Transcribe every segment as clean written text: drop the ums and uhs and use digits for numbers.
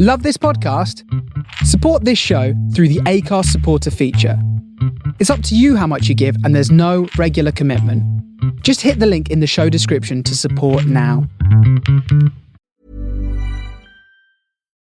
Love this podcast? Support this show through the Acast supporter feature. It's up to you how much you give, and there's no regular commitment. Just hit the link in the show description to support now.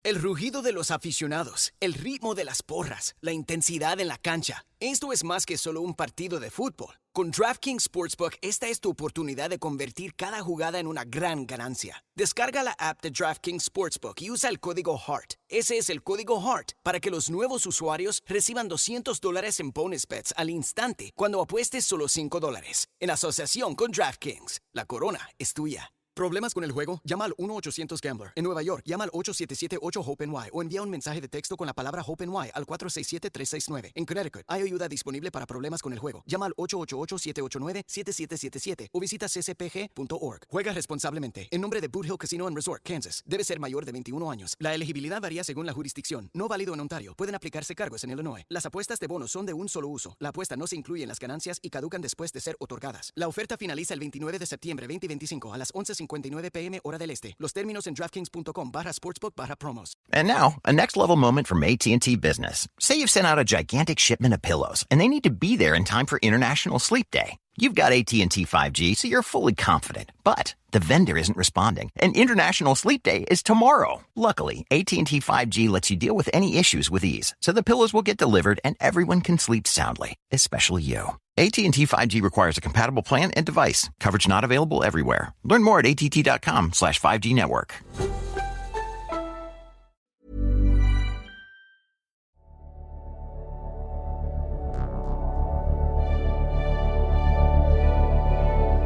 El rugido de los aficionados, el ritmo de las porras, la intensidad en la cancha. Esto es más que solo un partido de fútbol. Con DraftKings Sportsbook, esta es tu oportunidad de convertir cada jugada en una gran ganancia. Descarga la app de DraftKings Sportsbook y usa el código HEART. Ese es el código HEART para que los nuevos usuarios reciban $200 en bonus bets al instante cuando apuestes solo $5. En asociación con DraftKings, la corona es tuya. ¿Problemas con el juego? Llama al 1-800-GAMBLER. En Nueva York, llama al 877-8-HOPE-NY o envía un mensaje de texto con la palabra HOPE-NY al 467-369. En Connecticut, hay ayuda disponible para problemas con el juego. Llama al 888-789-7777 o visita ccpg.org. Juega responsablemente. En nombre de Boot Hill Casino Resort, Kansas. Debe ser mayor de 21 años. La elegibilidad varía según la jurisdicción. No válido en Ontario. Pueden aplicarse cargos en Illinois. Las apuestas de bonos son de un solo uso. La apuesta no se incluye en las ganancias y caducan después de ser otorgadas. La oferta finaliza el 29 de septiembre 2025 a las 11:59 p.m. hora del este. Los términos en DraftKings.com/sportsbook/promos. And now, a next-level moment from AT&T Business. Say you've sent out a gigantic shipment of pillows, and they need to be there in time for International Sleep Day. You've got AT&T 5G, so you're fully confident. But the vendor isn't responding, and International Sleep Day is tomorrow. Luckily, AT&T 5G lets you deal with any issues with ease, so the pillows will get delivered and everyone can sleep soundly, especially you. AT&T 5G requires a compatible plan and device. Coverage not available everywhere. Learn more at att.com/5G network.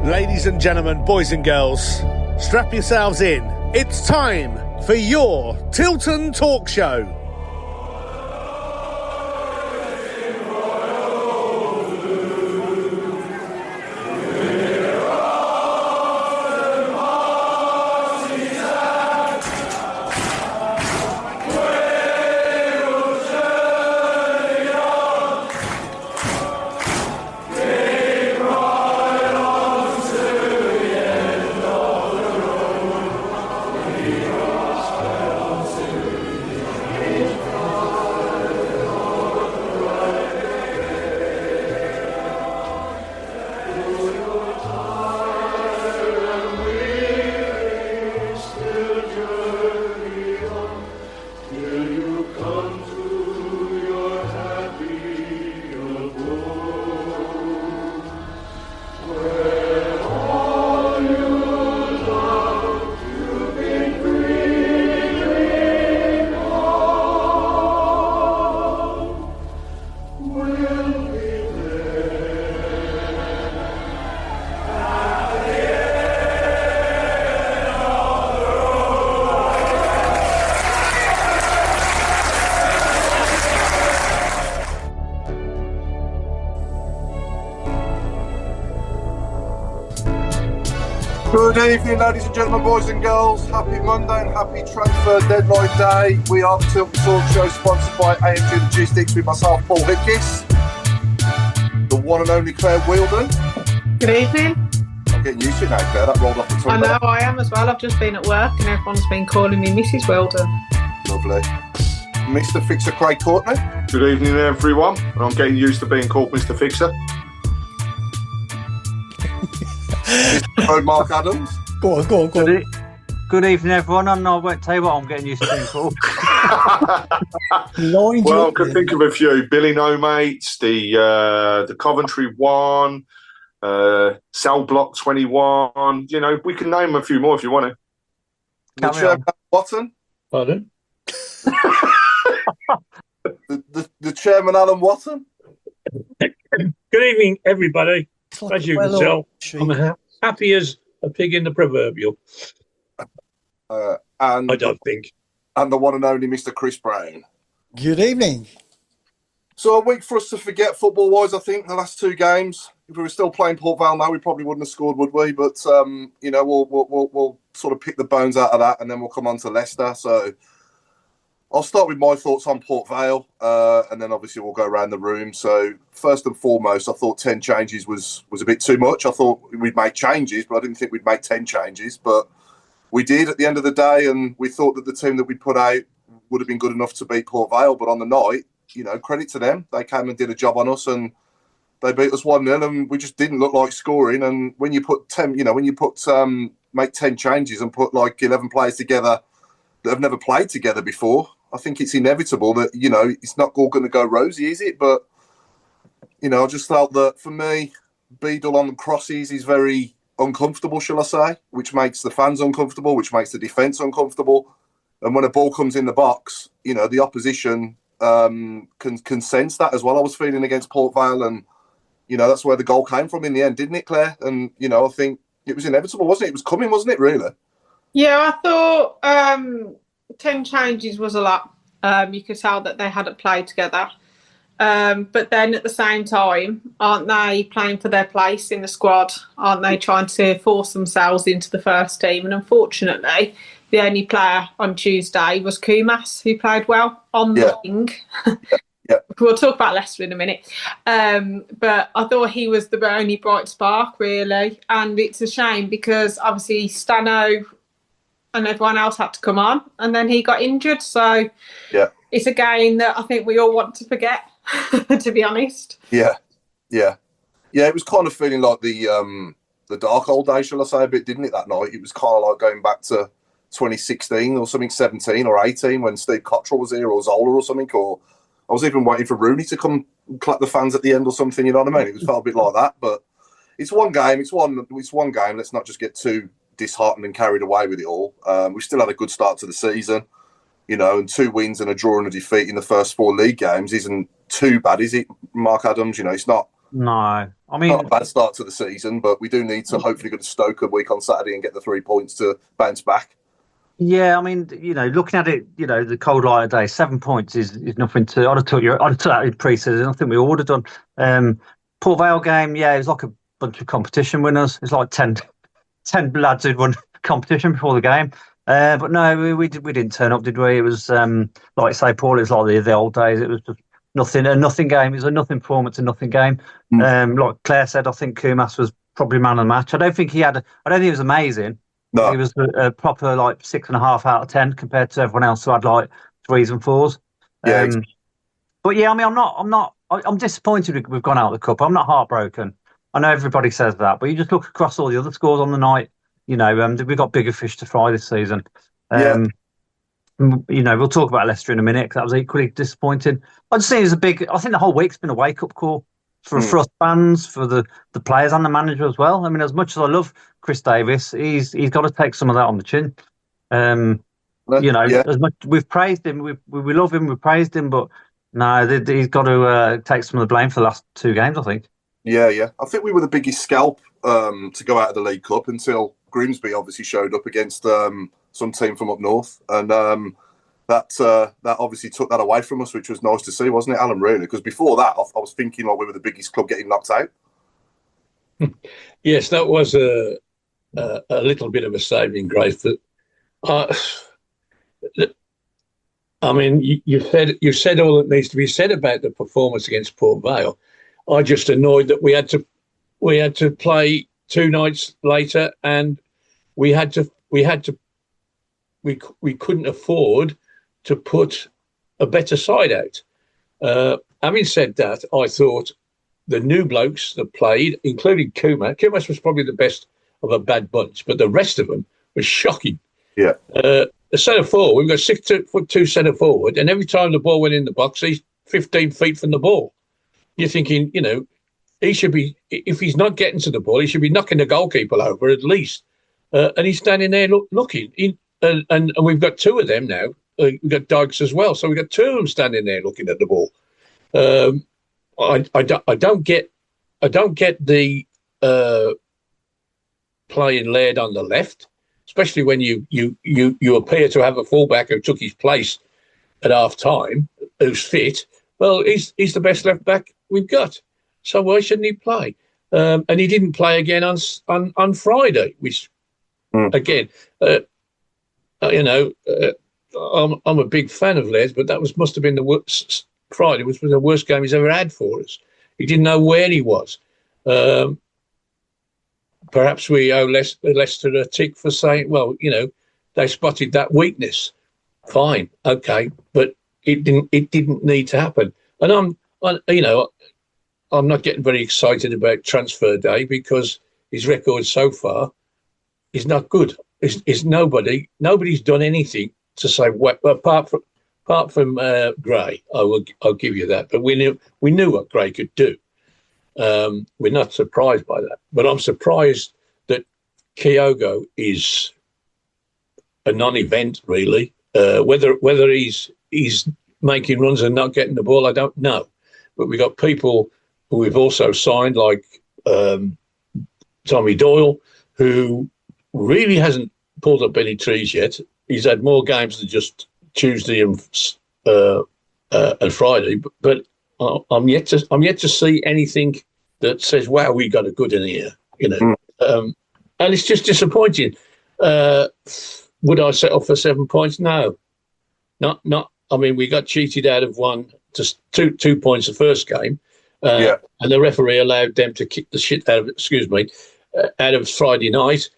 Ladies and gentlemen, boys and girls, strap yourselves in. It's time for your Tilton Talk Show. Good evening, ladies and gentlemen, boys and girls. Happy Monday and happy transfer deadline day. We are the Tilton Talk Show, sponsored by AMG Logistics, with myself, Paul Hipkiss, the one and only Claire Wheeldon. Good evening. I'm getting used to it now, Claire. That rolled off the tongue. I know, I am as well. I've just been at work and everyone's been calling me Mrs. Wheeldon. Lovely. Mr. Fixer Craig Courtney. Good evening, everyone. I'm getting used to being called Mr. Fixer. Mr. Mark Adams. Go on. Good evening, everyone. I won't tell you what I'm getting used to being called. Well, I can think of a few. Billy No Mates, the Coventry one, Cell Block 21. You know, we can name a few more if you want to. The Chairman Watson. Pardon? the Chairman Alan Watson. Good evening, everybody. As you can tell, I'm happy as a pig in the proverbial. And I don't think. And the one and only Mr. Chris Browne. Good evening. So a week for us to forget football-wise, I think, the last two games. If we were still playing Port Vale now, we probably wouldn't have scored, would we? But, you know, we'll sort of pick the bones out of that, and then we'll come on to Leicester. So I'll start with my thoughts on Port Vale, and then obviously we'll go around the room. So first and foremost, I thought 10 changes was a bit too much. I thought we'd make changes, but I didn't think we'd make 10 changes. But we did at the end of the day, and we thought that the team that we put out would have been good enough to beat Port Vale. But on the night, credit to them. They came and did a job on us, and they beat us 1-0, and we just didn't look like scoring. And when you put 10, make 10 changes and put like 11 players together that have never played together before, I think it's inevitable that, it's not all going to go rosy, is it? But, I just felt that for me, Beadle on the crosses is very uncomfortable, shall I say, which makes the fans uncomfortable, which makes the defence uncomfortable. And when a ball comes in the box, the opposition can sense that as well. I was feeling against Port Vale, and, that's where the goal came from in the end, didn't it, Claire? And, I think it was inevitable, wasn't it? It was coming, wasn't it, really? Yeah, I thought 10 changes was a lot. You could tell that they hadn't played together. But then at the same time, aren't they playing for their place in the squad? Aren't they trying to force themselves into the first team? And unfortunately, the only player on Tuesday was Kumas, who played well on the wing. Yeah. We'll talk about Leicester in a minute. But I thought he was the only bright spark, really. And it's a shame because obviously Stano and everyone else had to come on, and then he got injured. So it's a game that I think we all want to forget, to be honest. Yeah. It was kind of feeling like the dark old days, shall I say, a bit, didn't it, that night? It was kind of like going back to 2016 or something, 17 or 18, when Steve Cottrell was here, or Zola or something, or I was even waiting for Rooney to come clap the fans at the end or something, you know what I mean? It felt a bit like that, but it's one game. It's one game. Let's not just get too disheartened and carried away with it all. We still had a good start to the season, and 2 wins and a draw and a defeat in the first 4 league games isn't too bad, is it, Mark Adams? It's not. No, I mean, not a bad start to the season, but we do need to hopefully go to Stoke a week on Saturday and get the 3 points to bounce back. Yeah, I mean, looking at it, the cold light of day, 7 points is nothing to. I'd have took that in pre-season. I think we all would have done. Port Vale game, it was like a bunch of competition winners. It's like 10 lads who'd won competition before the game. But no, we didn't turn up, did we? It was like I say, Paul. It was like the old days. It was just a nothing game. It was a nothing performance, a nothing game. Like Claire said, I think Kumas was probably man of the match. I don't think he was amazing. No. He was a proper 6.5 out of 10 compared to everyone else who had 3s and 4s. Yeah. But yeah, I mean, I'm disappointed we've gone out of the cup. I'm not heartbroken. I know everybody says that, but you just look across all the other scores on the night. We've got bigger fish to fry this season. We'll talk about Leicester in a minute, because that was equally disappointing. I just think I think the whole week's been a wake-up call for us fans, for the players and the manager as well. I mean, as much as I love Chris Davis, he's got to take some of that on the chin. As much we've praised him, we love him, we've praised him, but no, he's got to take some of the blame for the last 2 games, I think. Yeah. I think we were the biggest scalp to go out of the League Cup until Grimsby obviously showed up against some team from up north, and that obviously took that away from us, which was nice to see, wasn't it, Alan? Really, because before that, I was thinking we were the biggest club getting knocked out. Yes, that was a little bit of a saving grace. But I mean, you said all that needs to be said about the performance against Port Vale. I just annoyed that we had to play 2 nights later, and we couldn't afford to put a better side out. Having said that, I thought the new blokes that played, including Kumas was probably the best of a bad bunch, but the rest of them was shocking. Yeah. The centre forward, we've got 6'2" centre forward, and every time the ball went in the box, he's 15 feet from the ball. You're thinking, he should be, if he's not getting to the ball, he should be knocking the goalkeeper over at least. And he's standing there looking. And we've got 2 of them now. We've got Dykes as well. So we've got 2 of them standing there looking at the ball. I don't get the playing Laird on the left, especially when you appear to have a fullback who took his place at half time, who's fit. Well, he's the best left back we've got. So why shouldn't he play? And he didn't play again on Friday, which again, I'm a big fan of Les, but that must have been the worst. Friday was the worst game he's ever had for us. He didn't know where he was. Perhaps we owe Leicester a tick for saying, well, they spotted that weakness. fine, okay, but it didn't need to happen. And I'm not getting very excited about transfer day because his record so far is not good. Nobody's done anything to say apart from Gray. I'll give you that. But we knew what Gray could do. We're not surprised by that. But I'm surprised that Kyogo is a non-event, really. Whether he's making runs and not getting the ball, I don't know. But we got people who we've also signed, like Tommy Doyle, who really hasn't pulled up any trees yet. He's had more games than just Tuesday and Friday. But I'm yet to see anything that says, "Wow, we got a good in here," and it's just disappointing. Would I settle for 7 points? No, not. I mean, we got cheated out of just 2 points the first game, and the referee allowed them to kick the shit out of out of Friday night.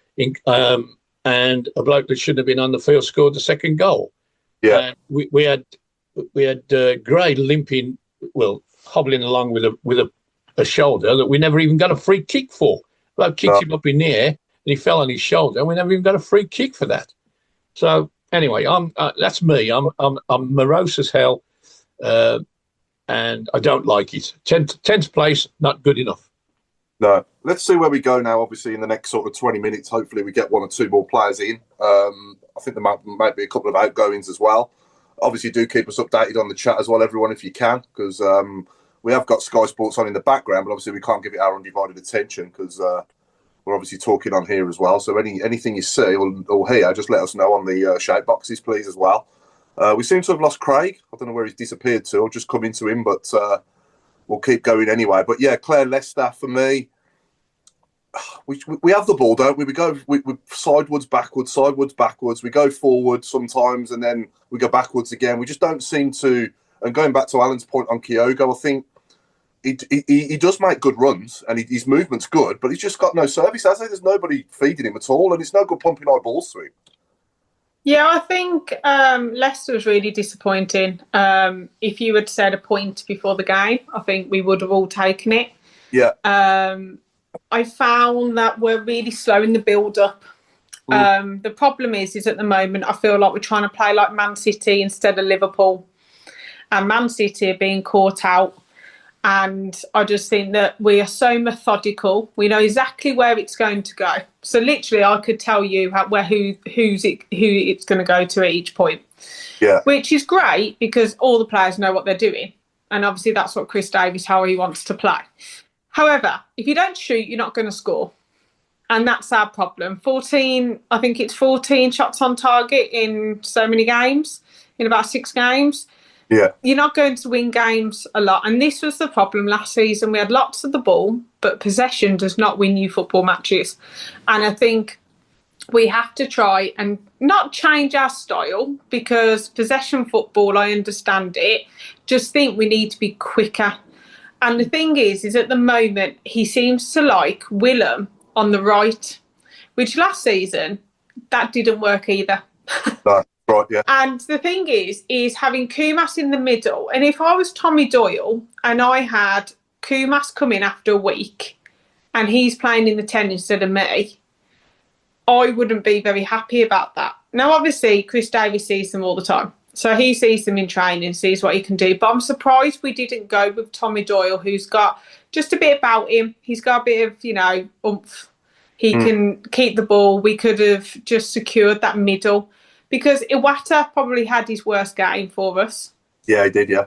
And a bloke that shouldn't have been on the field scored the second goal. Yeah, we had Gray limping, hobbling along with a shoulder that we never even got a free kick for. Bloke kicked him up in the air and he fell on his shoulder, and we never even got a free kick for that. So anyway, that's me. I'm morose as hell, and I don't like it. 10th place, not good enough. No. Let's see where we go now. Obviously, in the next sort of 20 minutes, hopefully we get 1 or 2 more players in. I think there might be a couple of outgoings as well. Obviously, do keep us updated on the chat as well, everyone, if you can, because we have got Sky Sports on in the background, but obviously we can't give it our undivided attention because we're obviously talking on here as well. So anything you see or hear, just let us know on the shout boxes, please, as well. We seem to have lost Craig. I don't know where he's disappeared to. I'll just come into him, but we'll keep going anyway. But yeah, Claire Leicester for me. We have the ball, don't we? We go sideways, backwards. We go forward sometimes, and then we go backwards again. We just don't seem to. And going back to Alan's point on Kyogo, I think he does make good runs, and his movement's good, but he's just got no service, has he? There's nobody feeding him at all, and it's no good pumping high balls to him. Yeah, I think Leicester was really disappointing. If you had said a point before the game, I think we would have all taken it. Yeah. I found that we're really slow in the build-up. The problem is at the moment, I feel like we're trying to play like Man City instead of Liverpool. And Man City are being caught out. And I just think that we are so methodical. We know exactly where it's going to go. So literally, I could tell you who it's going to go to at each point. Yeah. Which is great because all the players know what they're doing. And obviously, that's what Chris Davies, how he wants to play. However, if you don't shoot, you're not going to score. And that's our problem. 14 shots on target in so many games, in about 6 games. Yeah. You're not going to win games a lot. And this was the problem last season. We had lots of the ball, but possession does not win you football matches. And I think we have to try and not change our style because possession football, I understand it. Just think we need to be quicker. And the thing is at the moment, he seems to like Willem on the right, which last season, that didn't work either. No, right, yeah. And the thing is having Kumas in the middle. And if I was Tommy Doyle and I had Kumas come in after a week and he's playing in the 10 instead of me, I wouldn't be very happy about that. Now, obviously, Chris Davies sees them all the time. So he sees them in training, sees what he can do. But I'm surprised we didn't go with Tommy Doyle, who's got just a bit about him. He's got a bit of, oomph. He can keep the ball. We could have just secured that middle. Because Iwata probably had his worst game for us. Yeah, he did, yeah.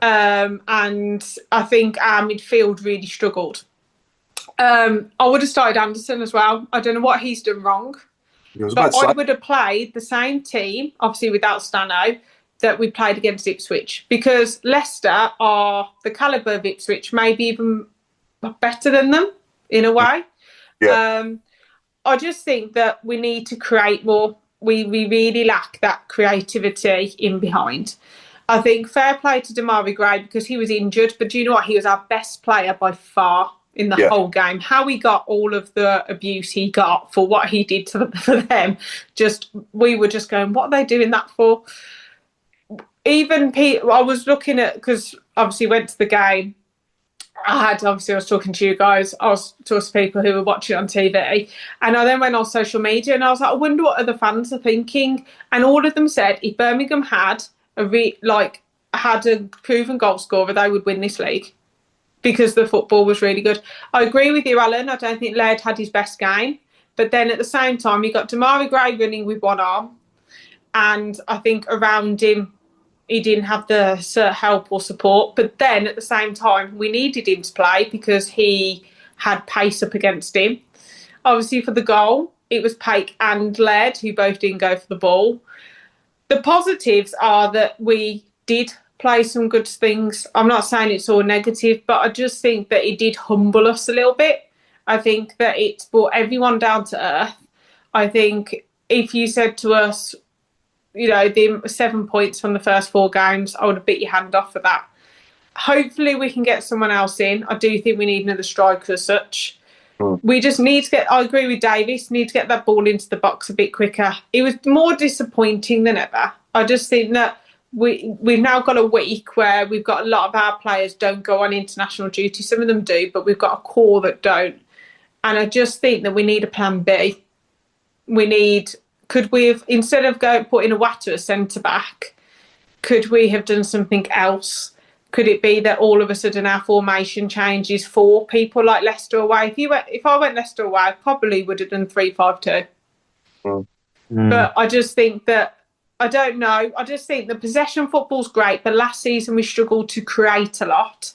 And I think our midfield really struggled. I would have started Anderson as well. I don't know what he's done wrong. But I would have played the same team, obviously without Stano, that we played against Ipswich, because Leicester are the calibre of Ipswich, maybe even better than them in a way. Yeah. I just think that we need to create more. We really lack that creativity in behind. I think fair play to Damari Gray because he was injured, but do you know what? He was our best player by far in the whole game. How he got all of the abuse he got for what he did for them, we were just going, what are they doing that for? even I was looking at, because obviously went to the game. I was talking to you guys. I was talking to people who were watching it on TV, and I then went on social media and I was like, I wonder what other fans are thinking. And all of them said if Birmingham had had a proven goal scorer, they would win this league because the football was really good. I agree with you, Alan. I don't think Laird had his best game, but then at the same time, you got Damari Gray running with one arm, and I think around him, he didn't have the help or support. But then at the same time, we needed him to play because he had pace up against him. Obviously, for the goal, it was Paik and Laird who both didn't go for the ball. The positives are that we did play some good things. I'm not saying it's all negative, but I just think that it did humble us a little bit. I think that it's brought everyone down to earth. I think if you said to us, the 7 points from the first 4 games, I would have bit your hand off for that. Hopefully we can get someone else in. I do think we need another striker as such. We just need to I agree with Davis, need to get that ball into the box a bit quicker. It was more disappointing than ever. I just think that we've now got a week where we've got a lot of our players don't go on international duty. Some of them do, but we've got a core that don't. And I just think that we need a plan B. Could we have, instead of putting a Watter as centre-back, could we have done something else? Could it be that all of a sudden our formation changes for people like Leicester away? If I went Leicester away, I probably would have done 3-5-2. But I just think that, I don't know, I just think the possession football's great, but last season we struggled to create a lot.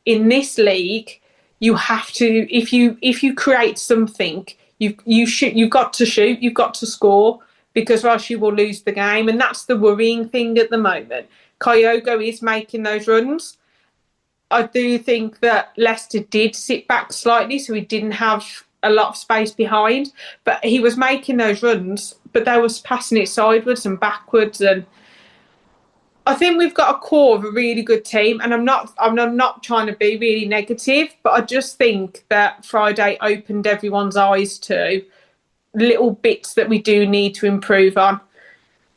In this league, you have to, if you create something, you've got to shoot, you've got to score, because or else you will lose the game. And that's the worrying thing at the moment. Kyogo is making those runs. I do think that Leicester did sit back slightly, so he didn't have a lot of space behind. But he was making those runs, but they was passing it sideways and backwards. And I think we've got a core of a really good team. And I'm not trying to be really negative, but I just think that Friday opened everyone's eyes to little bits that we do need to improve on.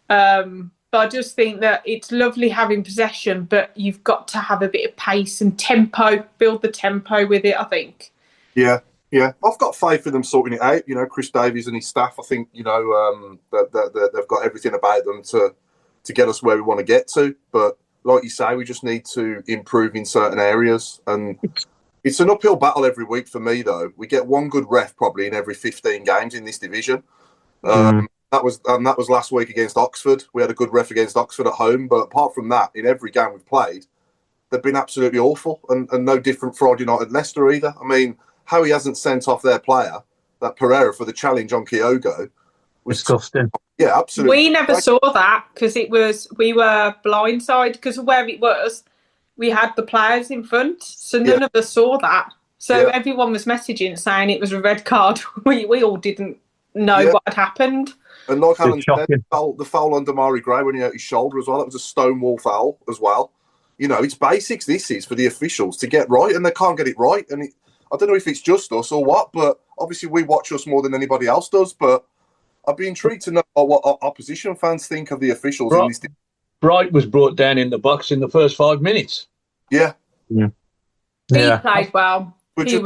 But I just think that it's lovely having possession, but you've got to have a bit of pace and tempo, build the tempo with it, I think. Yeah. I've got faith in them sorting it out. Chris Davies and his staff, I think, that they've got everything about them to get us where we want to get to. But like you say, we just need to improve in certain areas. And it's an uphill battle every week for me, though. We get one good ref probably in every 15 games in this division. That was last week against Oxford. We had a good ref against Oxford at home. But apart from that, in every game we've played, they've been absolutely awful. And no different Friday night at Leicester either. I mean, how he hasn't sent off their player, that Pereira, for the challenge on Kyogo was disgusting. Yeah, absolutely. We never saw that because we were blindsided because of where it was. We had the players in front, so none of us saw that. So everyone was messaging saying it was a red card. We all didn't know what had happened. And like Alan said, the foul on Damari Gray when he hurt his shoulder as well, that was a stonewall foul as well. It's basics this is for the officials to get right, and they can't get it right. And I don't know if it's just us or what, but obviously we watch us more than anybody else does. But I'd be intrigued to know what opposition fans think of the officials in this. Bright was brought down in the box in the first 5 minutes. Yeah. He played well. He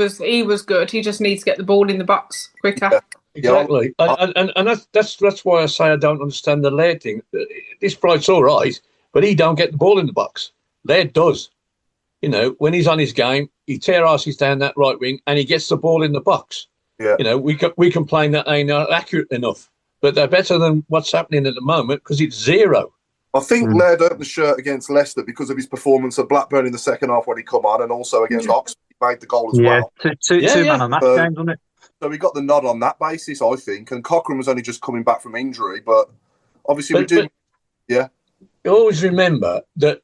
was good. He just needs to get the ball in the box quicker. Yeah. Exactly. And that's why I say I don't understand the Laird thing. This Bright's all right, but he don't get the ball in the box. Laird does. When he's on his game, he tear asses down that right wing and he gets the ball in the box. Yeah. We complain that they ain't accurate enough, but they're better than what's happening at the moment because it's 0. I think Laird earned the shirt against Leicester because of his performance at Blackburn in the second half when he come on, and also against Oxford, he made the goal as well. Two man on that game, wasn't it? So we got the nod on that basis, I think. And Cochrane was only just coming back from injury, but obviously we do. Yeah. Always remember that,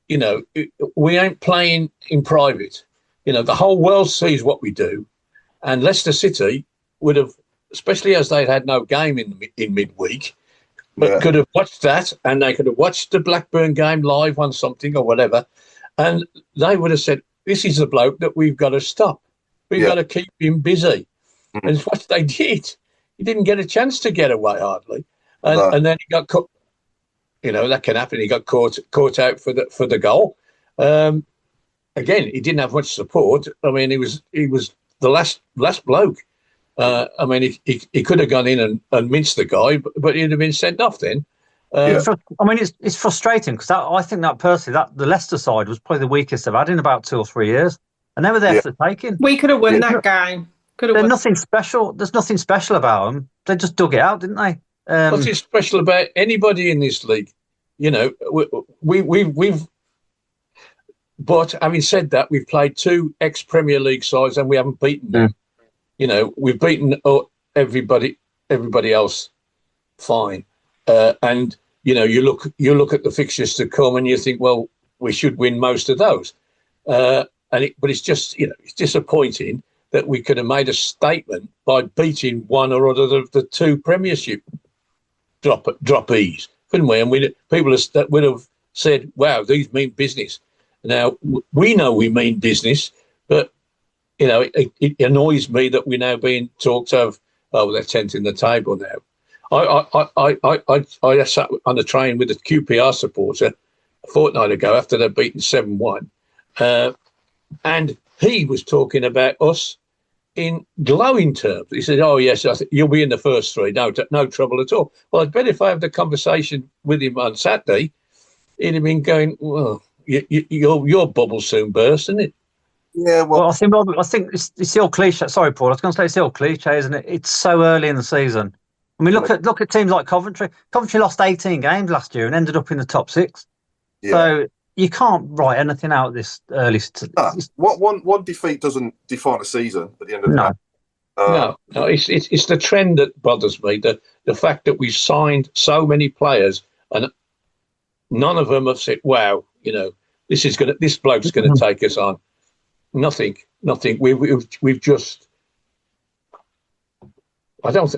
we ain't playing in private. The whole world sees what we do. And Leicester City would have, especially as they'd had no game in midweek, but could have watched that, and they could have watched the Blackburn game live on something or whatever. And they would have said, this is the bloke that we've got to stop. We've got to keep him busy. And it's what they did. He didn't get a chance to get away hardly. And then he got cut. that can happen. He got caught out for the goal. Again, he didn't have much support. I mean, he was the last bloke. I mean, he could have gone in and minced the guy, but he'd have been sent off then. I mean, it's frustrating because I think that personally, that the Leicester side was probably the weakest they've had in about 2 or 3 years, and they were there for the taking. We could have won that game. There's nothing special. There's nothing special about them. They just dug it out, didn't they? What's special about anybody in this league? We've. But having said that, we've played 2 ex-Premier League sides and we haven't beaten them. We've beaten everybody else fine. And you look at the fixtures to come and you think, well, we should win most of those. But it's just it's disappointing that we could have made a statement by beating one or other of the 2 Premiership droppies, couldn't we? And people would have said, "Wow, these mean business." Now we know we mean business, but it annoys me that we're now being talked of. Oh, they're 10th in the table now. I sat on the train with a QPR supporter a fortnight ago after they'd beaten 7-1, and he was talking about us in glowing terms. He said, "Oh yes, I think you'll be in the first 3. No trouble at all." Well, I'd bet if I have the conversation with him on Saturday, he'd have been going, "Well, your bubble soon burst, isn't it?" Yeah, well, I think it's the old cliche. Sorry, Paul. I was going to say it's the old cliche, isn't it? It's so early in the season. I mean, look at teams like Coventry. Coventry lost 18 games last year and ended up in the top 6. Yeah. So you can't write anything out this early. One defeat doesn't define a season at the end of the day. No, it's the trend that bothers me. The fact that we've signed so many players and none of them have said, "Wow, this bloke's going to take us on." Nothing. We've just. I don't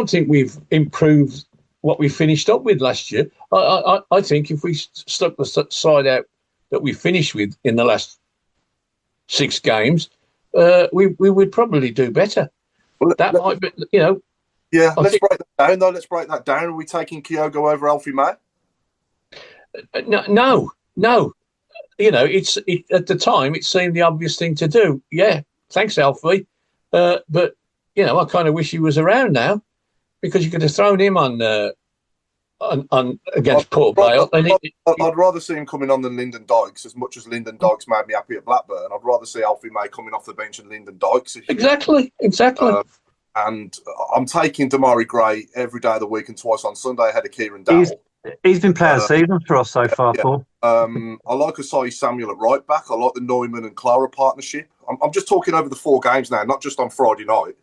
think we've improved what we finished up with last year. I think if we stuck the side out that we finished with in the last 6 games, we would probably do better. Well, that might be, Yeah, let's break that down, though. Let's break that down. Are we taking Kyogo over Alfie May? No. At the time, it seemed the obvious thing to do. Yeah, thanks, Alfie. But, I kind of wish he was around now because you could have thrown him on against Port Vale. I'd rather see him coming on than Lyndon Dykes. As much as Lyndon Dykes made me happy at Blackburn, I'd rather see Alfie May coming off the bench than Lyndon Dykes. Exactly. And I'm taking Damari Gray every day of the week and twice on Sunday ahead of Kieran Dowell. He's been player of the season for us so far, Paul. I like Asai Samuel at right back. I like the Neumann and Clara partnership. I'm just talking over the 4 games now, not just on Friday night.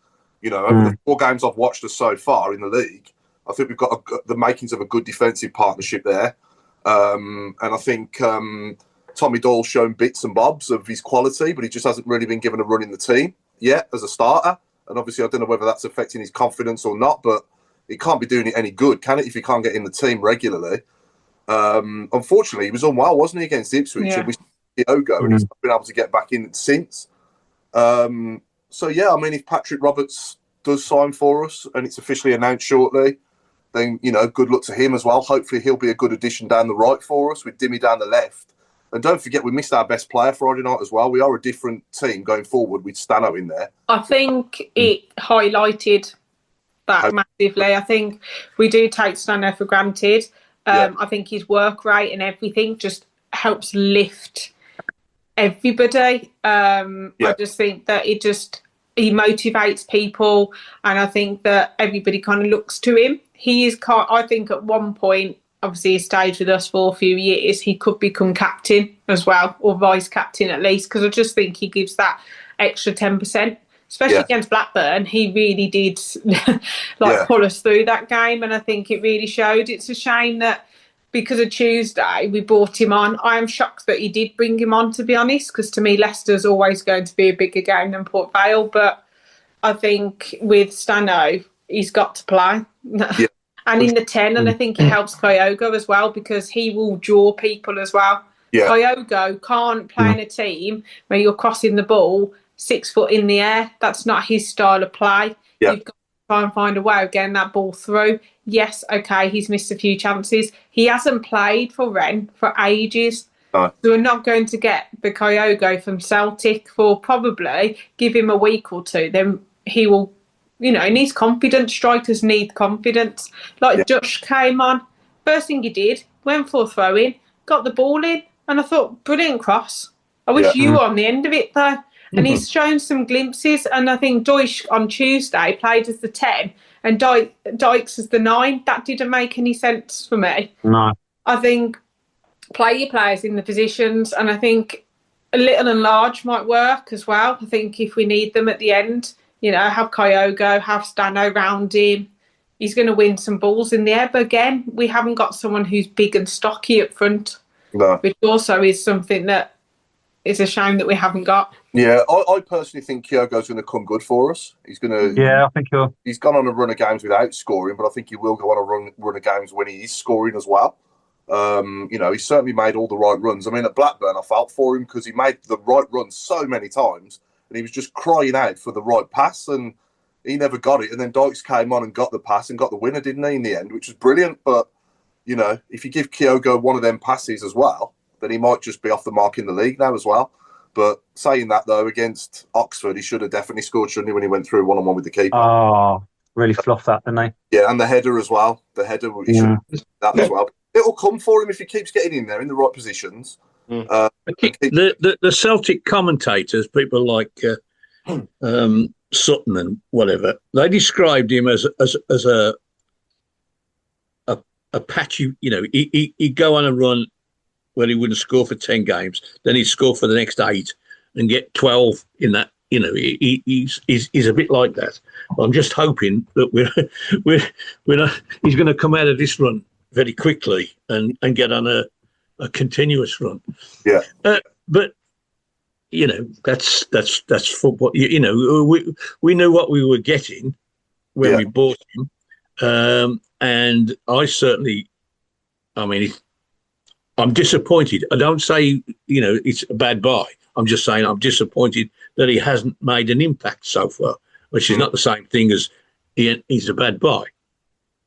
Over the 4 games I've watched us so far in the league, I think we've got the makings of a good defensive partnership there. And I think Tommy Doyle's shown bits and bobs of his quality, but he just hasn't really been given a run in the team yet as a starter. And obviously, I don't know whether that's affecting his confidence or not, but it can't be doing it any good, can it, if he can't get in the team regularly? Unfortunately, he was unwell, wasn't he, against Ipswich? Yeah. And we Diogo, and he's not been able to get back in since. If Patrick Roberts does sign for us and it's officially announced shortly, then, good luck to him as well. Hopefully he'll be a good addition down the right for us with Dimmy down the left. And don't forget, we missed our best player Friday night as well. We are a different team going forward with Stano in there. I think it highlighted that massively. I think we do take Stano for granted. I think his work rate and everything just helps lift everybody. I just think that he motivates people, and I think that everybody kind of looks to him. He is, I think, at one point, obviously he stayed with us for a few years, he could become captain as well, or vice captain at least, because I just think he gives that extra 10%, especially against Blackburn. He really did pull us through that game, and I think it really showed. It's a shame that because of Tuesday we brought him on. I am shocked that he did bring him on, to be honest, because to me Leicester's always going to be a bigger game than Port Vale, but I think with Stano he's got to play. And in the 10, and I think it helps Kyogo as well because he will draw people as well. Yeah. Kyogo can't play in a team where you're crossing the ball 6 foot in the air. That's not his style of play. Yeah. You've got to try and find a way of getting that ball through. Yes, okay, he's missed a few chances. He hasn't played for Rennes for ages. So we're not going to get the Kyogo from Celtic for probably give him a week or two. Then he will, he needs confidence. Strikers need confidence. Like Josh came on, first thing he did, went for a throw in, got the ball in, and I thought, brilliant cross. I wish you were on the end of it though. And he's shown some glimpses. And I think Deutsch on Tuesday played as the 10 and Dykes as the 9. That didn't make any sense for me. No. I think play your players in the positions, and I think a little and large might work as well. I think if we need them at the end, have Kyogo, have Stano round him. He's going to win some balls in the air. But again, we haven't got someone who's big and stocky up front, which also is something that is a shame that we haven't got. Yeah, I personally think Kyogo's going to come good for us. He's going to. Yeah, I think he's gone on a run of games without scoring, but I think he will go on a run of games when he is scoring as well. He's certainly made all the right runs. I mean, at Blackburn, I felt for him because he made the right run so many times, and he was just crying out for the right pass, and he never got it. And then Dykes came on and got the pass and got the winner, didn't he, in the end, which was brilliant. But, if you give Kyogo one of them passes as well, then he might just be off the mark in the league now as well. But saying that, though, against Oxford, he should have definitely scored, shouldn't he, when he went through one-on-one with the keeper. Oh, really fluffed that, didn't he? Yeah, and the header as well. The header, he should have that as well. It'll come for him if he keeps getting in there in the right positions. The Celtic commentators, people like Sutton and whatever, they described him as a patchy. He'd go on a run where he wouldn't score for 10 games, then he'd score for the next 8 and get 12 in that. He's a bit like that. I'm just hoping that we're not. He's going to come out of this run very quickly and get on a continuous run. Yeah. But that's football. We knew what we were getting when we bought him, and I'm disappointed. I don't say it's a bad buy. I'm just saying I'm disappointed that he hasn't made an impact so far, which is not the same thing as he's a bad buy.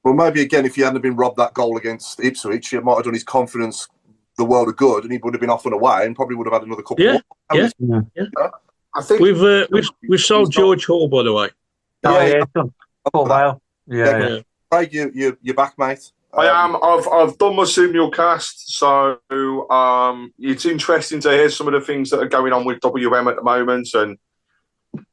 Well, maybe again, if he hadn't been robbed that goal against Ipswich, it might have done his confidence the world of good, and he would have been off and away, and probably would have had another couple. I think we've sold George Hall, by the way. Port Vale. Yeah. Craig, you're back, mate. I am. I've done my simulcast, so it's interesting to hear some of the things that are going on with WM at the moment. And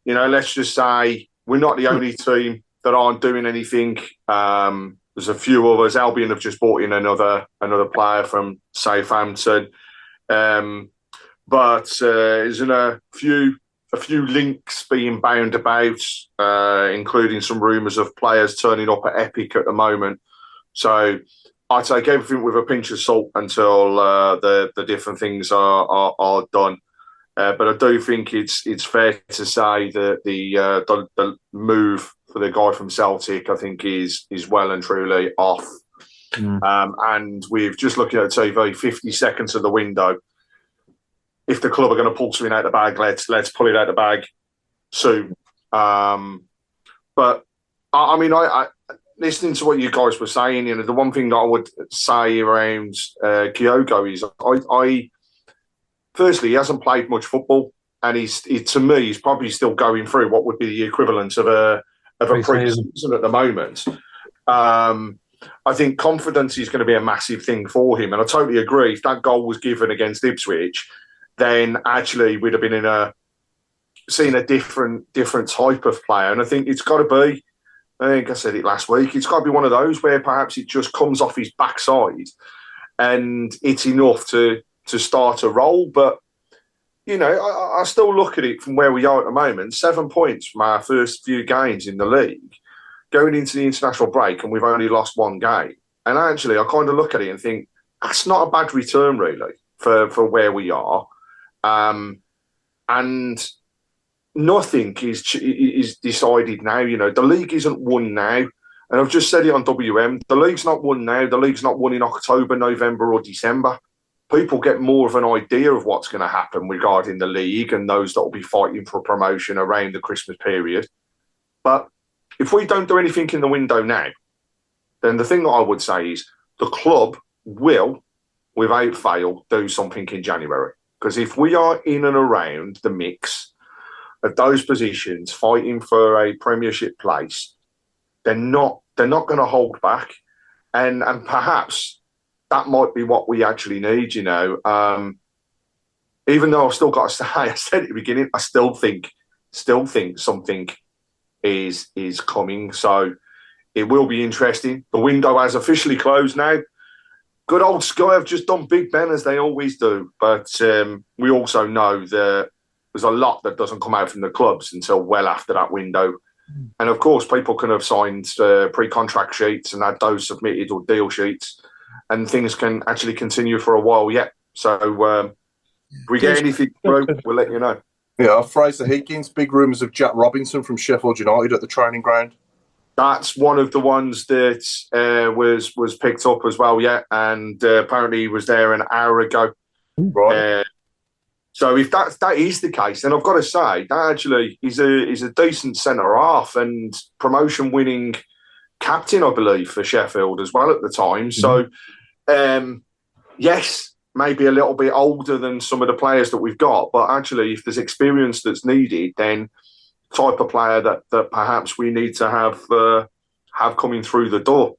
let's just say we're not the only team that aren't doing anything. There's a few others. Albion have just brought in another player from Southampton, but there's a few links being bound about, including some rumours of players turning up at Epic at the moment. So I take everything with a pinch of salt until the different things are done. But I do think it's fair to say that the move for the guy from Celtic, I think, is well and truly off. And we've just looking at TV, 50 seconds of the window. If the club are going to pull something out of the bag, let's pull it out of the bag soon. But I listening to what you guys were saying, the one thing that I would say around Kyogo is, firstly, he hasn't played much football, and to me, he's probably still going through what would be the equivalent of a pre-season at the moment. I think confidence is going to be a massive thing for him, and I totally agree. If that goal was given against Ipswich, then actually we'd have been seen a different type of player, and I think it's got to be. I think I said it last week. It's got to be one of those where perhaps it just comes off his backside, and it's enough to start a roll. But I still look at it from where we are at the moment. 7 points from our first few games in the league, going into the international break, and we've only lost one game. And actually, I kind of look at it and think that's not a bad return, really, for where we are. And nothing is decided now. The league isn't won now. And I've just said it on WM. The league's not won now. The league's not won in October, November or December. People get more of an idea of what's going to happen regarding the league and those that will be fighting for promotion around the Christmas period. But if we don't do anything in the window now, then the thing that I would say is the club will, without fail, do something in January. Because if we are in and around the mix of those positions, fighting for a Premiership place, they're not going to hold back, and perhaps that might be what we actually need. You know, even though I've still got to say, I said at the beginning, I still think something is coming. So it will be interesting. The window has officially closed now. Good old Sky have just done Big Ben as they always do, but we also know that there's a lot that doesn't come out from the clubs until well after that window. And of course, people can have signed pre-contract sheets and had those submitted, or deal sheets, and things can actually continue for a while yet. So if we get anything through, we'll let you know. Yeah, Fraser Higgins, big rumours of Jack Robinson from Sheffield United at the training ground. That's one of the ones that was picked up as well, yeah. And apparently he was there an hour ago. Right. So if that is the case, then I've got to say that actually is a decent centre half and promotion winning captain, I believe, for Sheffield as well at the time. So yes, maybe a little bit older than some of the players that we've got, but actually if there's experience that's needed, then type of player that perhaps we need to have coming through the door.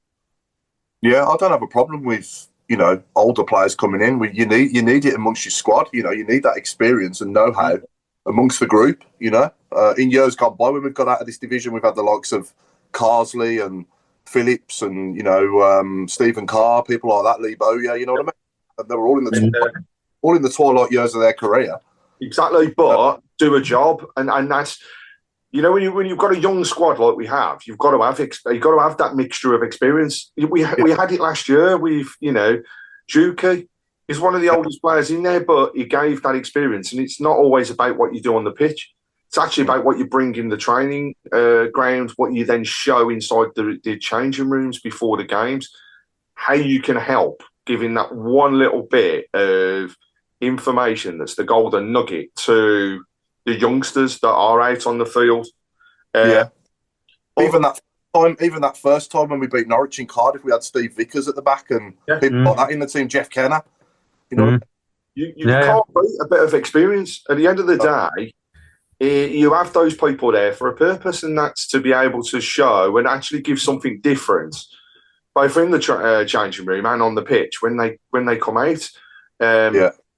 Yeah, I don't have a problem with, you know, older players coming in. You need it amongst your squad. You know, you need that experience and know-how amongst the group. You know, in years gone by, when we've got out of this division, we've had the likes of Carsley and Phillips and, you know, Stephen Carr, people like that, Lee Bowyer. You know what I mean? And they were all in the twilight years of their career. Exactly, but do a job, and that's. You know, when you've got a young squad like we have, you've got to have that mixture of experience. We had it last year. Juki is one of the oldest players in there, but he gave that experience. And it's not always about what you do on the pitch. It's actually about what you bring in the training ground, what you then show inside the changing rooms before the games, how you can help, giving that one little bit of information that's the golden nugget to the youngsters that are out on the field. Even that first time when we beat Norwich in Cardiff, we had Steve Vickers at the back and people like that in the team, Jeff Kenner. You know, you can't beat a bit of experience. At the end of the day, you have those people there for a purpose, and that's to be able to show and actually give something different, both in the changing room and on the pitch when they come out.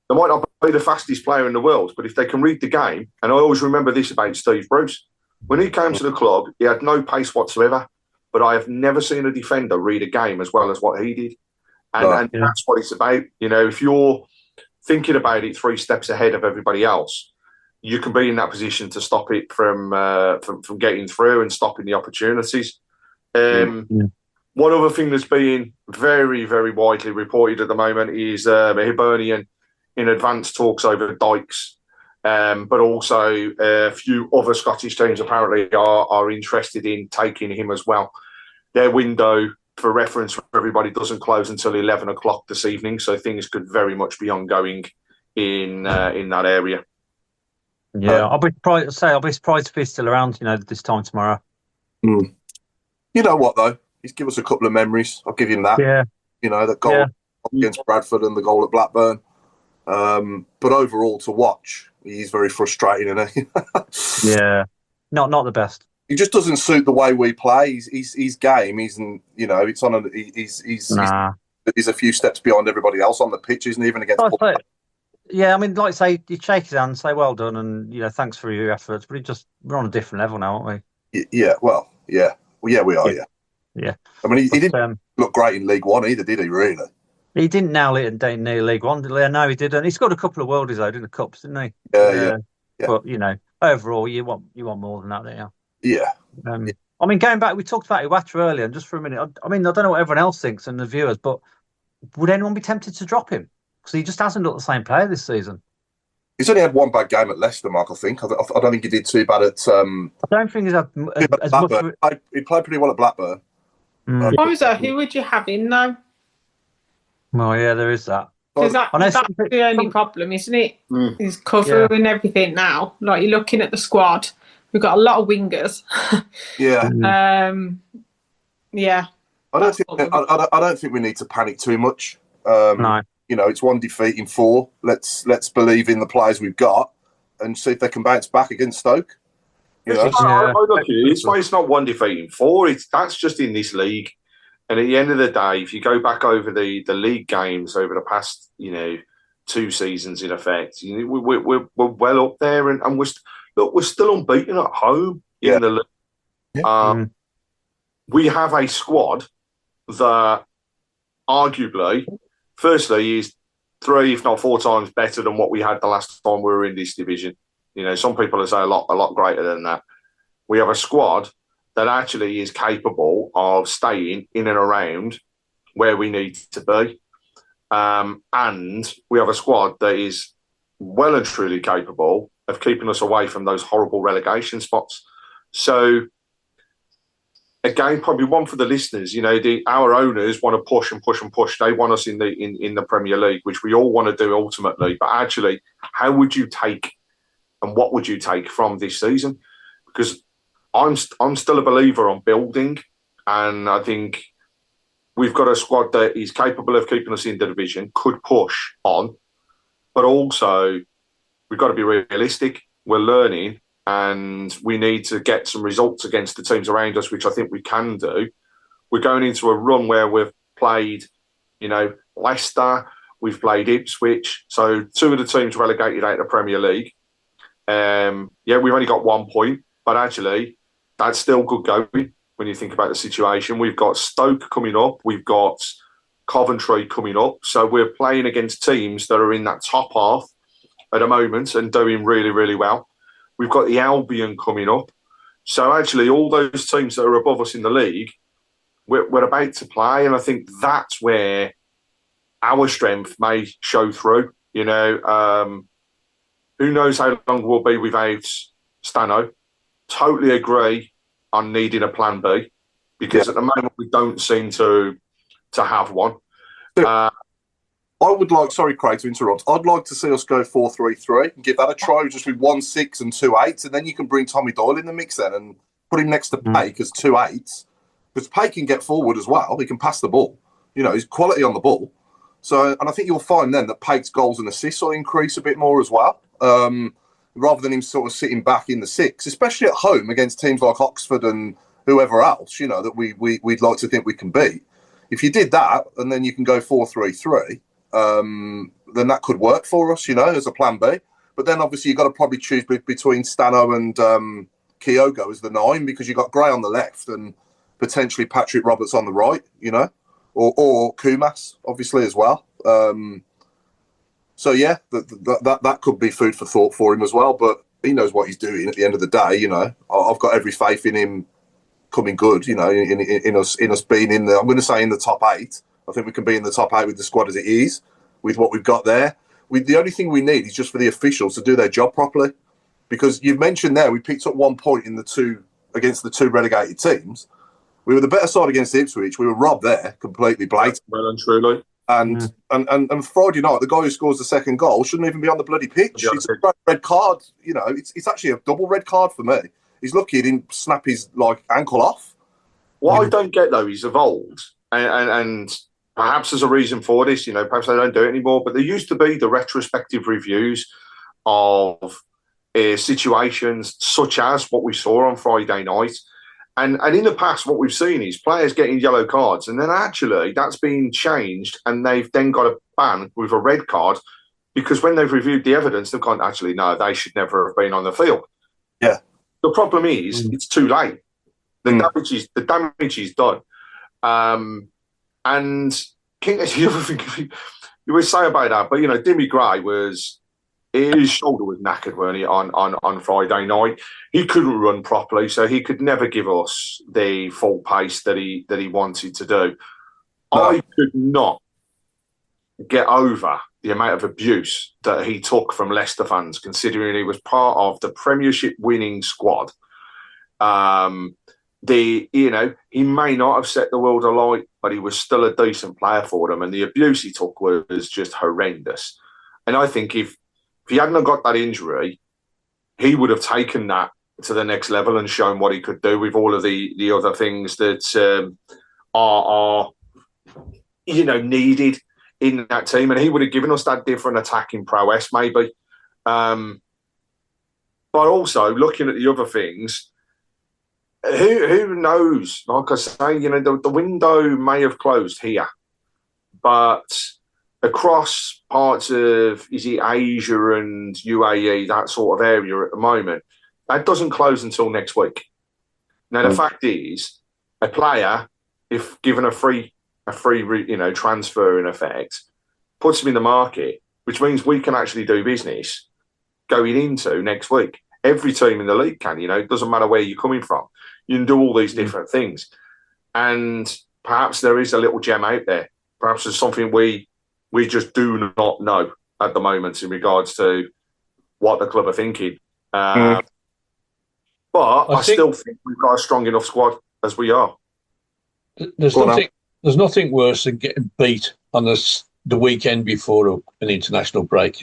They might not be the fastest player in the world, but if they can read the game, and I always remember this about Steve Bruce, when he came to the club, he had no pace whatsoever, but I have never seen a defender read a game as well as what he did. And that's what it's about. You know, if you're thinking about it 3 steps ahead of everybody else, you can be in that position to stop it from getting through and stopping the opportunities. One other thing that's being very, very widely reported at the moment is Hibernian in advanced talks over Dykes, but also a few other Scottish teams apparently are interested in taking him as well. Their window, for reference for everybody, doesn't close until 11 o'clock this evening, so things could very much be ongoing in that area. Yeah, I'll be surprised if he's still around, you know, this time tomorrow. You know what, though? He's given us a couple of memories. I'll give him that. Yeah. You know, the goal against Bradford and the goal at Blackburn. But overall, to watch, he's very frustrating, isn't he? Yeah, not the best. He just doesn't suit the way we play. His game isn't, you know, it's on. He's a few steps behind everybody else on the pitch, isn't he? Even against. Yeah, I mean, like say, you shake his hand, and say well done, and you know, thanks for your efforts. But we're on a different level now, aren't we? Yeah, we are. Yeah. I mean, he didn't look great in League One either, did he? Really? He didn't nail it in League One, did he? No, he didn't. He scored a couple of worldies though, in the cups, didn't he? Yeah. But you know, overall, you want more than that, don't you? Yeah. I mean, going back, we talked about Iwata earlier, and just for a minute, I mean, I don't know what everyone else thinks and the viewers, but would anyone be tempted to drop him? Because he just hasn't looked the same player this season. He's only had one bad game at Leicester, Mark, I think. I don't think he did too bad at... I don't think he's had as much... He played pretty well at Blackburn. Who would you have in, though? Well, yeah, there is that. Because that's the only problem, isn't it? He's covering everything now. Like, you're looking at the squad, We've got a lot of wingers. Yeah. Yeah. I don't think we need to panic too much. No. You know, it's 1 defeat in 4. Let's believe in the players we've got and see if they can bounce back against Stoke. You know? I look at it. It's why it's not 1 defeat in 4. That's just in this league. And at the end of the day, if you go back over the league games over the past, 2 seasons in effect, we're well up there, and we're still unbeaten at home in the league. Yeah. We have a squad that arguably, firstly, is 3, if not 4 times better than what we had the last time we were in this division. Some people will say a lot greater than that. We have a squad that actually is capable of staying in and around where we need to be. And we have a squad that is well and truly capable of keeping us away from those horrible relegation spots. So, again, probably one for the listeners. Our owners want to push and push and push. They want us in the Premier League, which we all want to do ultimately. But actually, how would you take and what would you take from this season? Because I'm still a believer on building, and I think we've got a squad that is capable of keeping us in the division, could push on, but also we've got to be realistic. We're learning, and we need to get some results against the teams around us, which I think we can do. We're going into a run where we've played, Leicester, we've played Ipswich, so 2 of the teams relegated out of the Premier League. We've only got 1 point, but actually that's still good going when you think about the situation. We've got Stoke coming up, we've got Coventry coming up, so we're playing against teams that are in that top half at the moment and doing really, really well. We've got the Albion coming up. So actually all those teams that are above us in the league, we're about to play, and I think that's where our strength may show through. Who knows how long we'll be without Stano. Totally agree on needing a plan B, because at the moment we don't seem to have one. I would like, sorry, Craig, to interrupt. I'd like to see us go 4-3-3 and give that a try just with 1 6 and 2 8s, and then you can bring Tommy Doyle in the mix then and put him next to Pake as 2 8s, because Pake can get forward as well. He can pass the ball. He's quality on the ball. So, and I think you'll find then that Pake's goals and assists will increase a bit more as well. Rather than him sort of sitting back in the 6, especially at home against teams like Oxford and whoever else, that we'd like to think we can beat. If you did that, and then you can go 4-3-3, then that could work for us, as a plan B. But then obviously you've got to probably choose between Stano and Kyogo as the 9, because you've got Gray on the left and potentially Patrick Roberts on the right, or Kumas, obviously, as well. So yeah, that could be food for thought for him as well. But he knows what he's doing. At the end of the day, I've got every faith in him coming good. In us being in the, I'm going to say in the top 8. I think we can be in the top 8 with the squad as it is, with what we've got there. The only thing we need is just for the officials to do their job properly, because you've mentioned there we picked up 1 point in against the 2 relegated teams. We were the better side against Ipswich. We were robbed there completely, blatantly. Well and truly. And Friday night, the guy who scores the second goal shouldn't even be on the bloody pitch. It's a red card. It's actually a double red card for me. He's lucky he didn't snap his ankle off. What I don't get though is evolved, and perhaps there's a reason for this. Perhaps they don't do it anymore. But there used to be the retrospective reviews of situations such as what we saw on Friday night. And in the past, what we've seen is players getting yellow cards, and then actually that's been changed, and they've then got a ban with a red card, because when they've reviewed the evidence, they've gone, actually, no, they should never have been on the field. Yeah. The problem is it's too late. The damage is done. And King, the other thing you would say about that, but Dimmy Gray his shoulder was knackered, weren't he, on Friday night? He couldn't run properly, so he could never give us the full pace that he wanted to do. No. I could not get over the amount of abuse that he took from Leicester fans, considering he was part of the Premiership winning squad. He may not have set the world alight, but he was still a decent player for them, and the abuse he took was just horrendous. And I think if he hadn't got that injury, he would have taken that to the next level and shown what he could do with all of the other things that are needed in that team, and he would have given us that different attacking prowess, maybe. But also looking at the other things, who knows? Like I say, the window may have closed here, but across parts of Asia and UAE, that sort of area at the moment, that doesn't close until next week. Now the fact is, a player, if given a free transfer in effect, puts him in the market, which means we can actually do business going into next week. Every team in the league can, it doesn't matter where you're coming from. You can do all these different things. And perhaps there is a little gem out there. Perhaps there's something we just do not know at the moment in regards to what the club are thinking. But I still think we've got a strong enough squad as we are. There's nothing worse than getting beat on the weekend before an international break.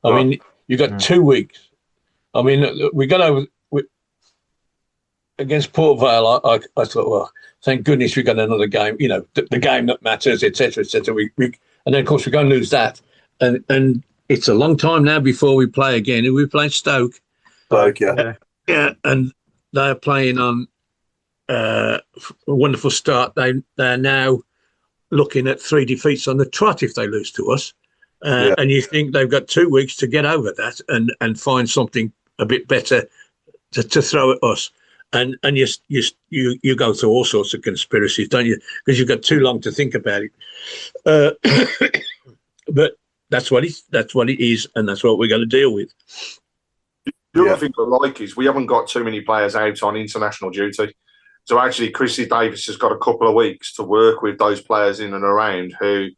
I mean, you got 2 weeks. I mean, we got over against Port Vale. I thought, well, thank goodness we got another game. The game that matters, etc., etc. And then of course we're going to lose that, and it's a long time now before we play again. And we play Stoke. Yeah, and they're playing on a wonderful start. They're now looking at 3 defeats on the trot if they lose to us. And you think they've got 2 weeks to get over that and find something a bit better to throw at us. And you go through all sorts of conspiracies, don't you? Because you've got too long to think about it. But that's what it is, and that's what we're going to deal with. The other thing I like is we haven't got too many players out on international duty. So actually, Chrissy Davis has got a couple of weeks to work with those players in and around who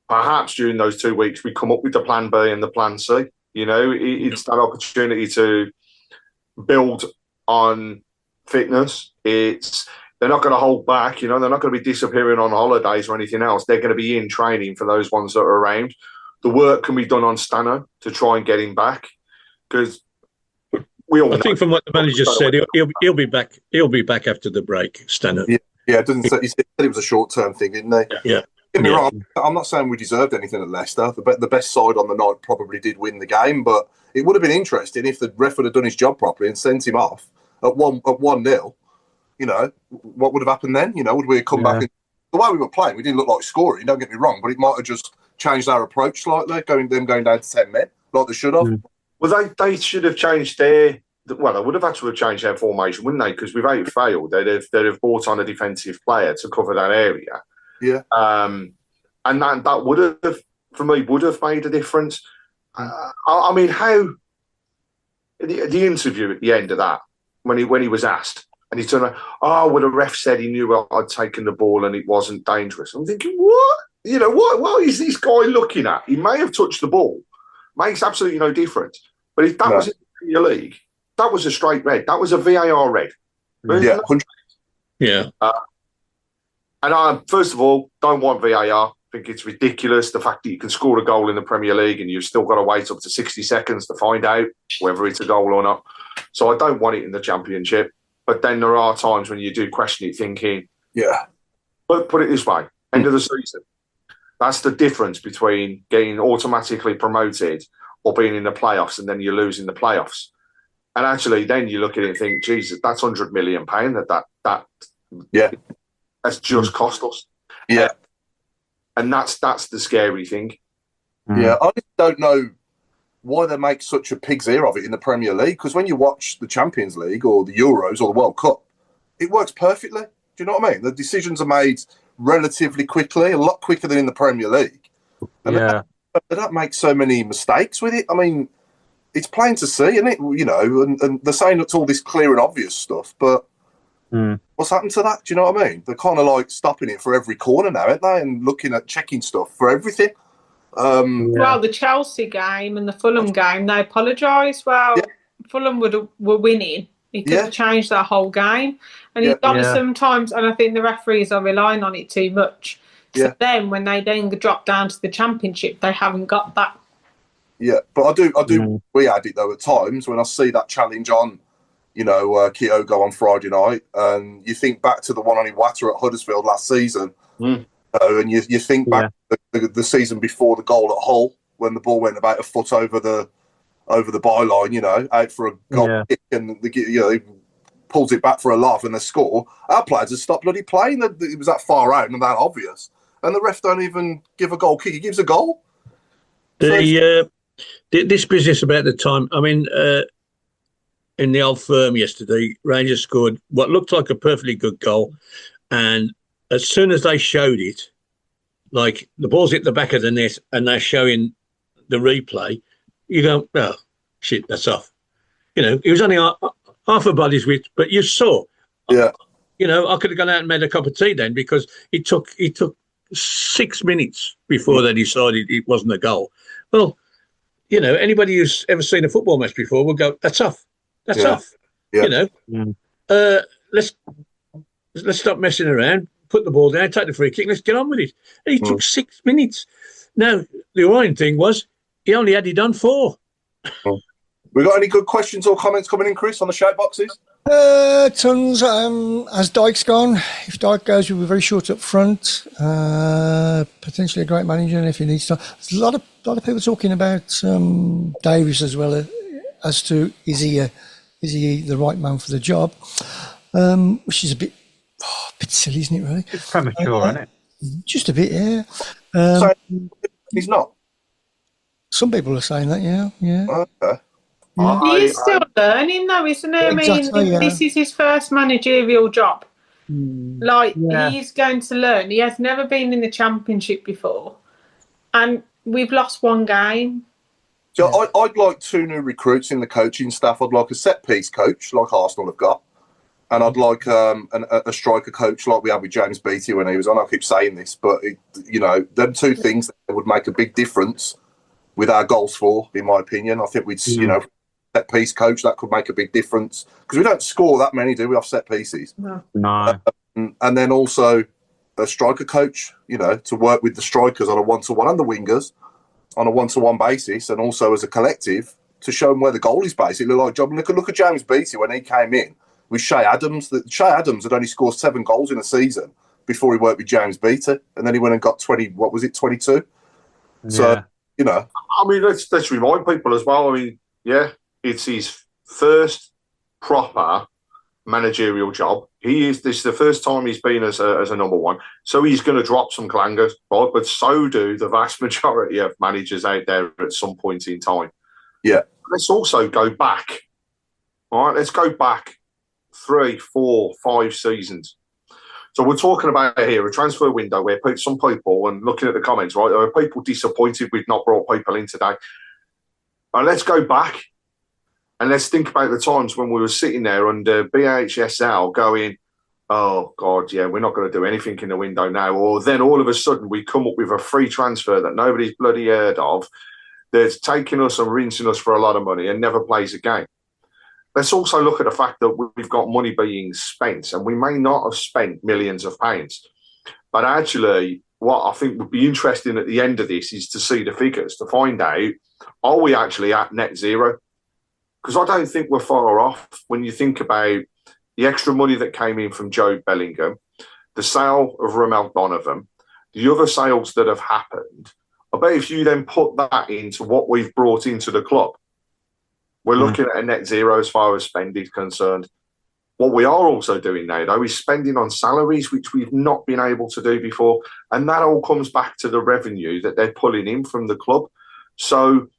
perhaps during those 2 weeks we come up with the plan B and the plan C. It's that opportunity to build on fitness. They're not going to hold back. They're not going to be disappearing on holidays or anything else. They're going to be in training for those ones that are around. The work can be done on Stano to try and get him back, because I think from what the manager said, he'll be back. He'll be back after the break, Stano. Yeah. It doesn't say, he said it was a short-term thing, didn't he? Yeah. Don't get me wrong, I'm not saying we deserved anything at Leicester. The best side on the night probably did win the game, but it would have been interesting if the ref would have done his job properly and sent him off at 1-0. What would have happened then? Would we have come back? The way we were playing, we didn't look like scoring, don't get me wrong, but it might have just changed our approach slightly, going down to 10 men, like they should have. Well, they should have changed they would have had to have changed their formation, wouldn't they? Because without failed, they'd have brought on a defensive player to cover that area. Yeah. And that would have, for me, made a difference. I mean, how the interview at the end of that, when he was asked, and he turned around, well, the ref said he knew I'd taken the ball and it wasn't dangerous. I'm thinking, what? What is this guy looking at? He may have touched the ball. Makes absolutely no difference. But if that was in the Premier League, that was a straight red. That was a VAR red. Yeah. Yeah. And I, first of all, don't want VAR. I think it's ridiculous, the fact that you can score a goal in the Premier League and you've still got to wait up to 60 seconds to find out whether it's a goal or not. So I don't want it in the Championship. But then there are times when you do question it, thinking, but put it this way, end of the season. That's the difference between getting automatically promoted or being in the playoffs and then you're losing the playoffs. And actually, then you look at it and think, Jesus, that's £100 million that's just cost us. Yeah. And that's the scary thing. Yeah, I just don't know why they make such a pig's ear of it in the Premier League, because when you watch the Champions League or the Euros or the World Cup, it works perfectly. Do you know what I mean? The decisions are made relatively quickly, a lot quicker than in the Premier League. And they don't make so many mistakes with it. I mean, it's plain to see, isn't it? And they're saying it's all this clear and obvious stuff, but what's happened to that? Do you know what I mean? They're kind of like stopping it for every corner now, aren't they? And looking at checking stuff for everything. Well, the Chelsea game and the Fulham game, they apologised. Well, Fulham were winning. He could have changed that whole game. And he's got to sometimes, and I think the referees are relying on it too much. So then when they then drop down to the Championship, they haven't got that Yeah, but I do. We had it though at times when I see that challenge on, Kyogo on Friday night, and you think back to the one on Iwata at Huddersfield last season, and you think back to the season before the goal at Hull when the ball went about a foot over the byline, out for a goal kick, and he pulls it back for a laugh and they score. Our players have stopped bloody playing. It was that far out and that obvious, and the ref don't even give a goal kick. He gives a goal. This business about the time, I mean, in the Old Firm yesterday, Rangers scored what looked like a perfectly good goal. And as soon as they showed it, like the ball's hit the back of the net and they're showing the replay, you go, oh, shit, that's off. It was only half a body's width, but you saw. Yeah. I could have gone out and made a cup of tea then because it took 6 minutes before they decided it wasn't a goal. Well, anybody who's ever seen a football match before will go, that's off. That's off. Yeah. Let's stop messing around, put the ball down, take the free kick, let's get on with it. And he took 6 minutes. Now, the annoying thing was he only had it done 4. We got any good questions or comments coming in, Chris, on the shout boxes? Tons. Has Dyke's gone? If Dyke goes, we'll be very short up front. Potentially a great manager, and if he needs to, there's a lot of people talking about Davies as well as to is he the right man for the job, which is a bit silly, isn't it? Really, it's premature, isn't it? Just a bit, yeah. So he's not. Some people are saying that, yeah. Okay. Yeah. He is still learning, though, isn't he? Exactly, I mean, this is his first managerial job. Yeah. He's going to learn. He has never been in the Championship before, and we've lost 1 game. So I'd like 2 new recruits in the coaching staff. I'd like a set-piece coach, like Arsenal have got, and I'd like a striker coach like we had with James Beattie when he was on. I keep saying this, but, them 2 things that would make a big difference with our goals for, in my opinion. I think we'd, set piece coach, that could make a big difference because we don't score that many, do we, off set pieces? No. And then also a striker coach, to work with the strikers on a one-to-one and the wingers on a one-to-one basis, and also as a collective to show them where the goal is basically. Like look at James Beattie when he came in with Shay Adams. Shay Adams had only scored 7 goals in a season before he worked with James Beattie, and then he went and got 22. So I mean, let's remind people as well. I mean, it's his first proper managerial job. This is the first time he's been as a number one. So he's going to drop some clangers, right? But so do the vast majority of managers out there at some point in time. Yeah. Let's also go back. All right, let's go back 3, 4, 5 seasons. So we're talking about here a transfer window where some people, and looking at the comments, right, there are people disappointed we've not brought people in today. And let's go back and let's think about the times when we were sitting there under BHSL going, oh, God, yeah, we're not going to do anything in the window now. Or then all of a sudden we come up with a free transfer that nobody's bloody heard of that's taking us and rinsing us for a lot of money and never plays a game. Let's also look at the fact that we've got money being spent, and we may not have spent millions of pounds. But actually, what I think would be interesting at the end of this is to see the figures, to find out, are we actually at net zero? Because I don't think we're far off when you think about the extra money that came in from Joe Bellingham, the sale of Ramel Donovan, the other sales that have happened. I bet if you then put that into what we've brought into the club, we're looking at a net zero as far as spend is concerned. What we are also doing now, though, is spending on salaries, which we've not been able to do before. And that all comes back to the revenue that they're pulling in from the club. So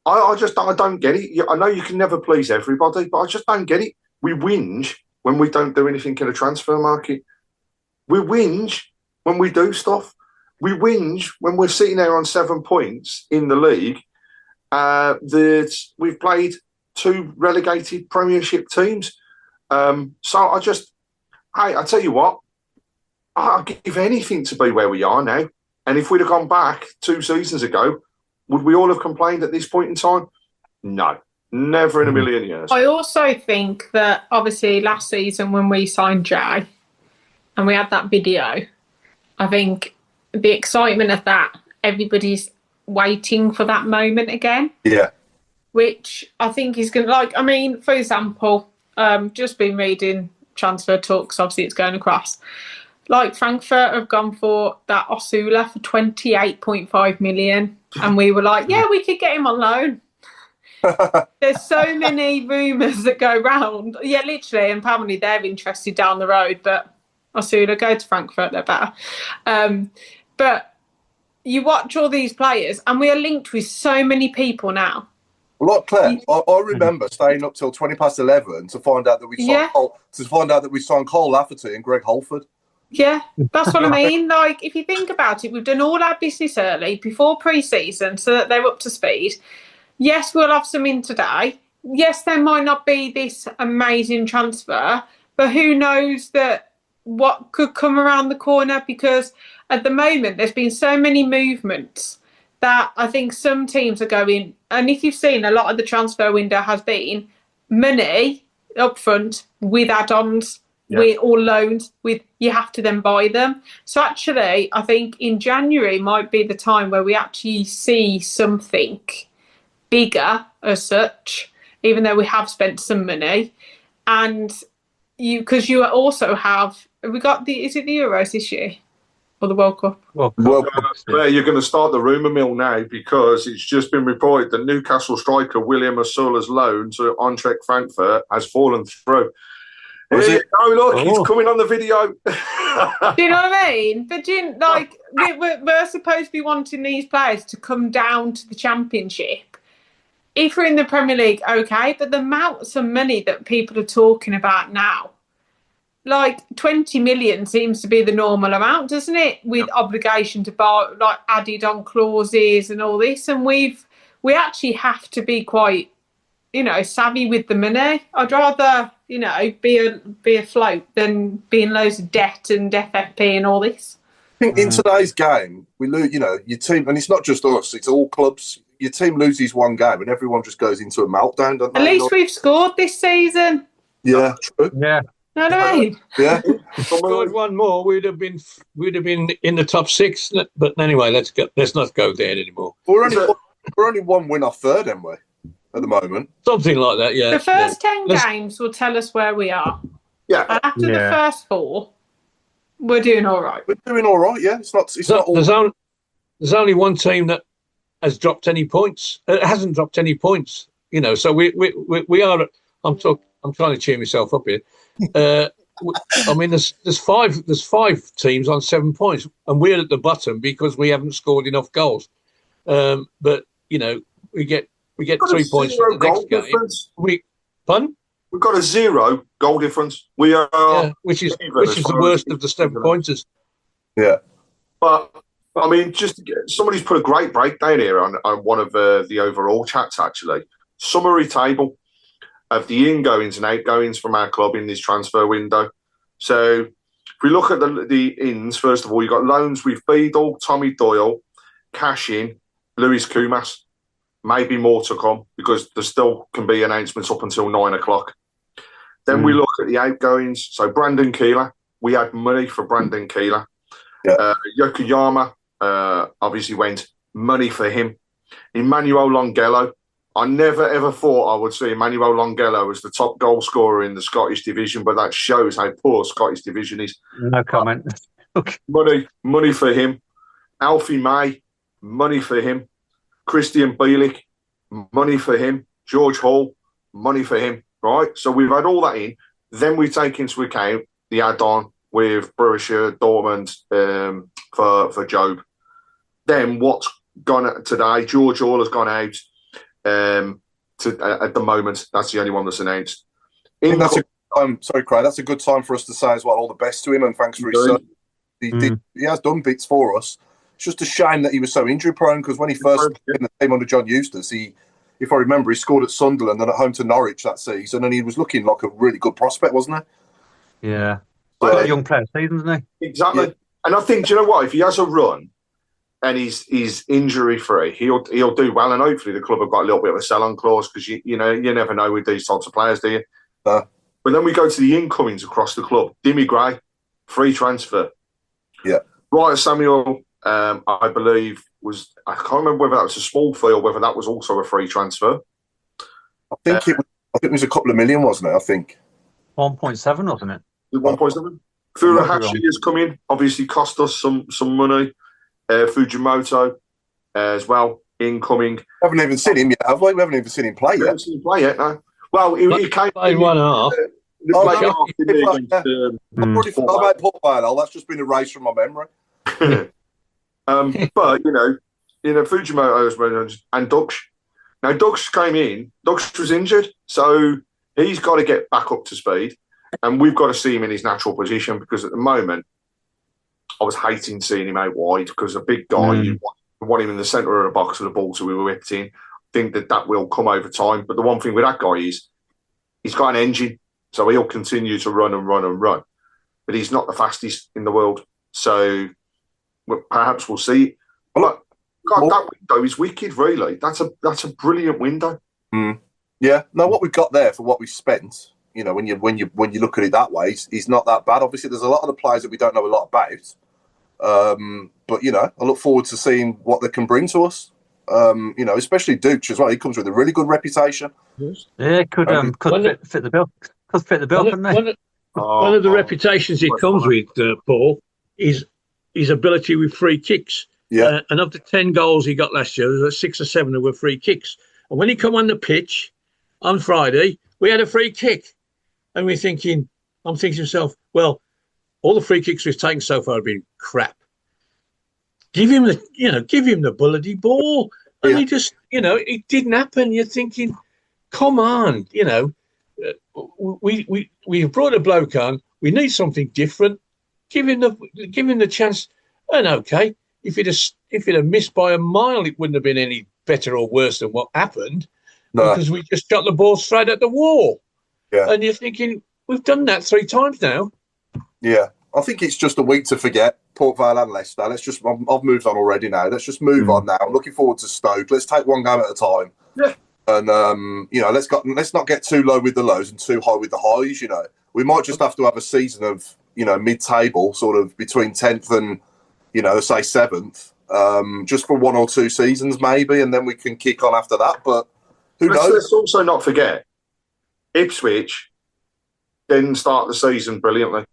I don't get it. I know you can never please everybody, but I just don't get it. We whinge when we don't do anything in the transfer market. We whinge when we do stuff. We whinge when we're sitting there on 7 points in the league. That we've played 2 relegated Premiership teams. So I tell you what, I'd give anything to be where we are now. And if we'd have gone back 2 seasons ago, would we all have complained at this point in time? No, never in a million years. I also think that obviously last season when we signed Jay and we had that video, I think the excitement of that, everybody's waiting for that moment again. Yeah. Which I think is going to, for example, just been reading transfer talks, obviously it's going across. Like Frankfurt have gone for that Osula for 28.5 million. And we were like, yeah, we could get him on loan. There's so many rumours that go round. Yeah, literally, and apparently they're interested down the road, but Osula, go to Frankfurt, they're better. But you watch all these players, and we are linked with so many people now. Well, like Claire, I remember staying up till 11 to find out that we signed Cole Lafferty and Greg Holford. Yeah, that's what I mean. Like, if you think about it, we've done all our business early before pre-season so that they're up to speed. Yes, we'll have some in today. Yes, there might not be this amazing transfer, but who knows that what could come around the corner, because at the moment there's been so many movements that I think some teams are going, and if you've seen, a lot of the transfer window has been money up front with add-ons. With all loans, with you have to then buy them. So actually, I think in January might be the time where we actually see something bigger as such, even though we have spent some money. And because you also have we got is it the Euros this year or the World Cup? Well, you're going to start the rumour mill now, because it's just been reported that Newcastle striker William Osula's loan to Eintracht Frankfurt has fallen through. He's coming on the video. Do you know what I mean? But we're supposed to be wanting these players to come down to the Championship. If we're in the Premier League, okay, but the amounts of money that people are talking about now, like 20 million seems to be the normal amount, doesn't it? With obligation to buy, like added on clauses and all this, and we actually have to be quite, savvy with the money. I'd rather, be afloat than be in loads of debt and FFP and all this. I think in today's game, we lose, your team, and it's not just us, it's all clubs. Your team loses one game and everyone just goes into a meltdown, don't they? At least we've scored this season. Yeah, true. Yeah. Know what I mean? Yeah. If we scored one more, we'd have been in the top 6. But anyway, let's not go there anymore. We're only one win off third, aren't we? At the moment, something like that. Yeah. The first 10 games will tell us where we are. Yeah. And after the first 4, we're doing all right. We're doing all right. Yeah. It's not all. There's only one team that has dropped any points. It hasn't dropped any points. So we are. I'm trying to cheer myself up here. There's 5 teams on 7 points, and we're at the bottom because we haven't scored enough goals. But we get 3 points for the next game. Pardon? We've got a 0 goal difference. We are, which is the worst of the 7 pointers. Yeah, but somebody's put a great breakdown here on one of the overall chats. Actually, summary table of the ingoings and outgoings from our club in this transfer window. So if we look at the ins, first of all, you've got loans with Beadle, Tommy Doyle, cash in, Lewis Kumas. Maybe more to come, because there still can be announcements up until 9 o'clock. Then we look at the outgoings. So Brandon Keeler, we had money for Brandon Keeler. Yeah. Yokoyama obviously went, money for him. Emmanuel Longello, I never ever thought I would see Emmanuel Longello as the top goal scorer in the Scottish division, but that shows how poor Scottish division is. No comment. Money for him. Alfie May, money for him. Christian Bielik, money for him. George Hall, money for him. Right? So we've had all that in. Then we take into account the add-on with Borussia Dortmund for Job. Then what's gone out today? George Hall has gone out at the moment. That's the only one that's announced. That's a good time. Sorry, Craig. That's a good time for us to say as well all the best to him, and thanks for his service. He has done bits for us. It's just a shame that he was so injury prone, because when he first came in the team under John Eustace, if I remember, he scored at Sunderland and at home to Norwich that season, and he was looking like a really good prospect, wasn't he? Yeah. Got a young player season, isn't he? Exactly. Yeah. And I think, do you know what? If he has a run and he's injury free, he'll do well, and hopefully the club have got a little bit of a sell-on clause, because you never know with these types of players, do you? But then we go to the incomings across the club. Dimmy Gray, free transfer. Yeah. Right, Samuel I believe I can't remember whether that was a small fee or whether that was also a free transfer. I think it was a couple of million, wasn't it? I think 1.7, wasn't it? 1.7. Furuhashi has come in, obviously cost us some money. Fujimoto as well, incoming. We haven't even seen him yet, have we? We haven't even seen him play yet. We haven't seen him play yet, no. Well, he came played 1.5. I've already forgot about Port Vale. That's just been erased from my memory. But Fujimoto and Dux. Now Dux came in. Dux was injured, so he's got to get back up to speed, and we've got to see him in his natural position because at the moment, I was hating seeing him out wide because a big guy, you want him in the centre of the box with the ball to be whipped in. I think that will come over time. But the one thing with that guy is he's got an engine, so he'll continue to run and run and run. But he's not the fastest in the world, so perhaps we'll see. But God, that window is wicked. Really, that's a brilliant window. Yeah. No, what we've got there for what we spent, when you look at it that way, is not that bad. Obviously, there's a lot of the players that we don't know a lot about. But I look forward to seeing what they can bring to us. Especially Duke as well. He comes with a really good reputation. Yeah, could fit the bill. Could fit the bill, couldn't he? One of the reputations he comes with, Paul, is his ability with free kicks. Yeah. And of the 10 goals he got last year, there were 6 or 7 that were free kicks. And when he come on the pitch on Friday, we had a free kick. And I'm thinking to myself, well, all the free kicks we've taken so far have been crap. Give him the bloody ball. And he just, it didn't happen. You're thinking, come on, we brought a bloke on. We need something different. Give him the chance. And okay, if it had missed by a mile, it wouldn't have been any better or worse than what happened. No. Because we just got the ball straight at the wall. Yeah. And you're thinking, we've done that 3 times now. Yeah. I think it's just a week to forget Port Vale and Leicester. I've moved on already now. Let's just move on now. I'm looking forward to Stoke. Let's take one game at a time. Yeah. And let's not get too low with the lows and too high with the highs. We might just have to have a season of mid-table, sort of between 10th and say 7th, just for 1 or 2 seasons maybe, and then we can kick on after that. But who knows? Let's also not forget Ipswich didn't start the season brilliantly.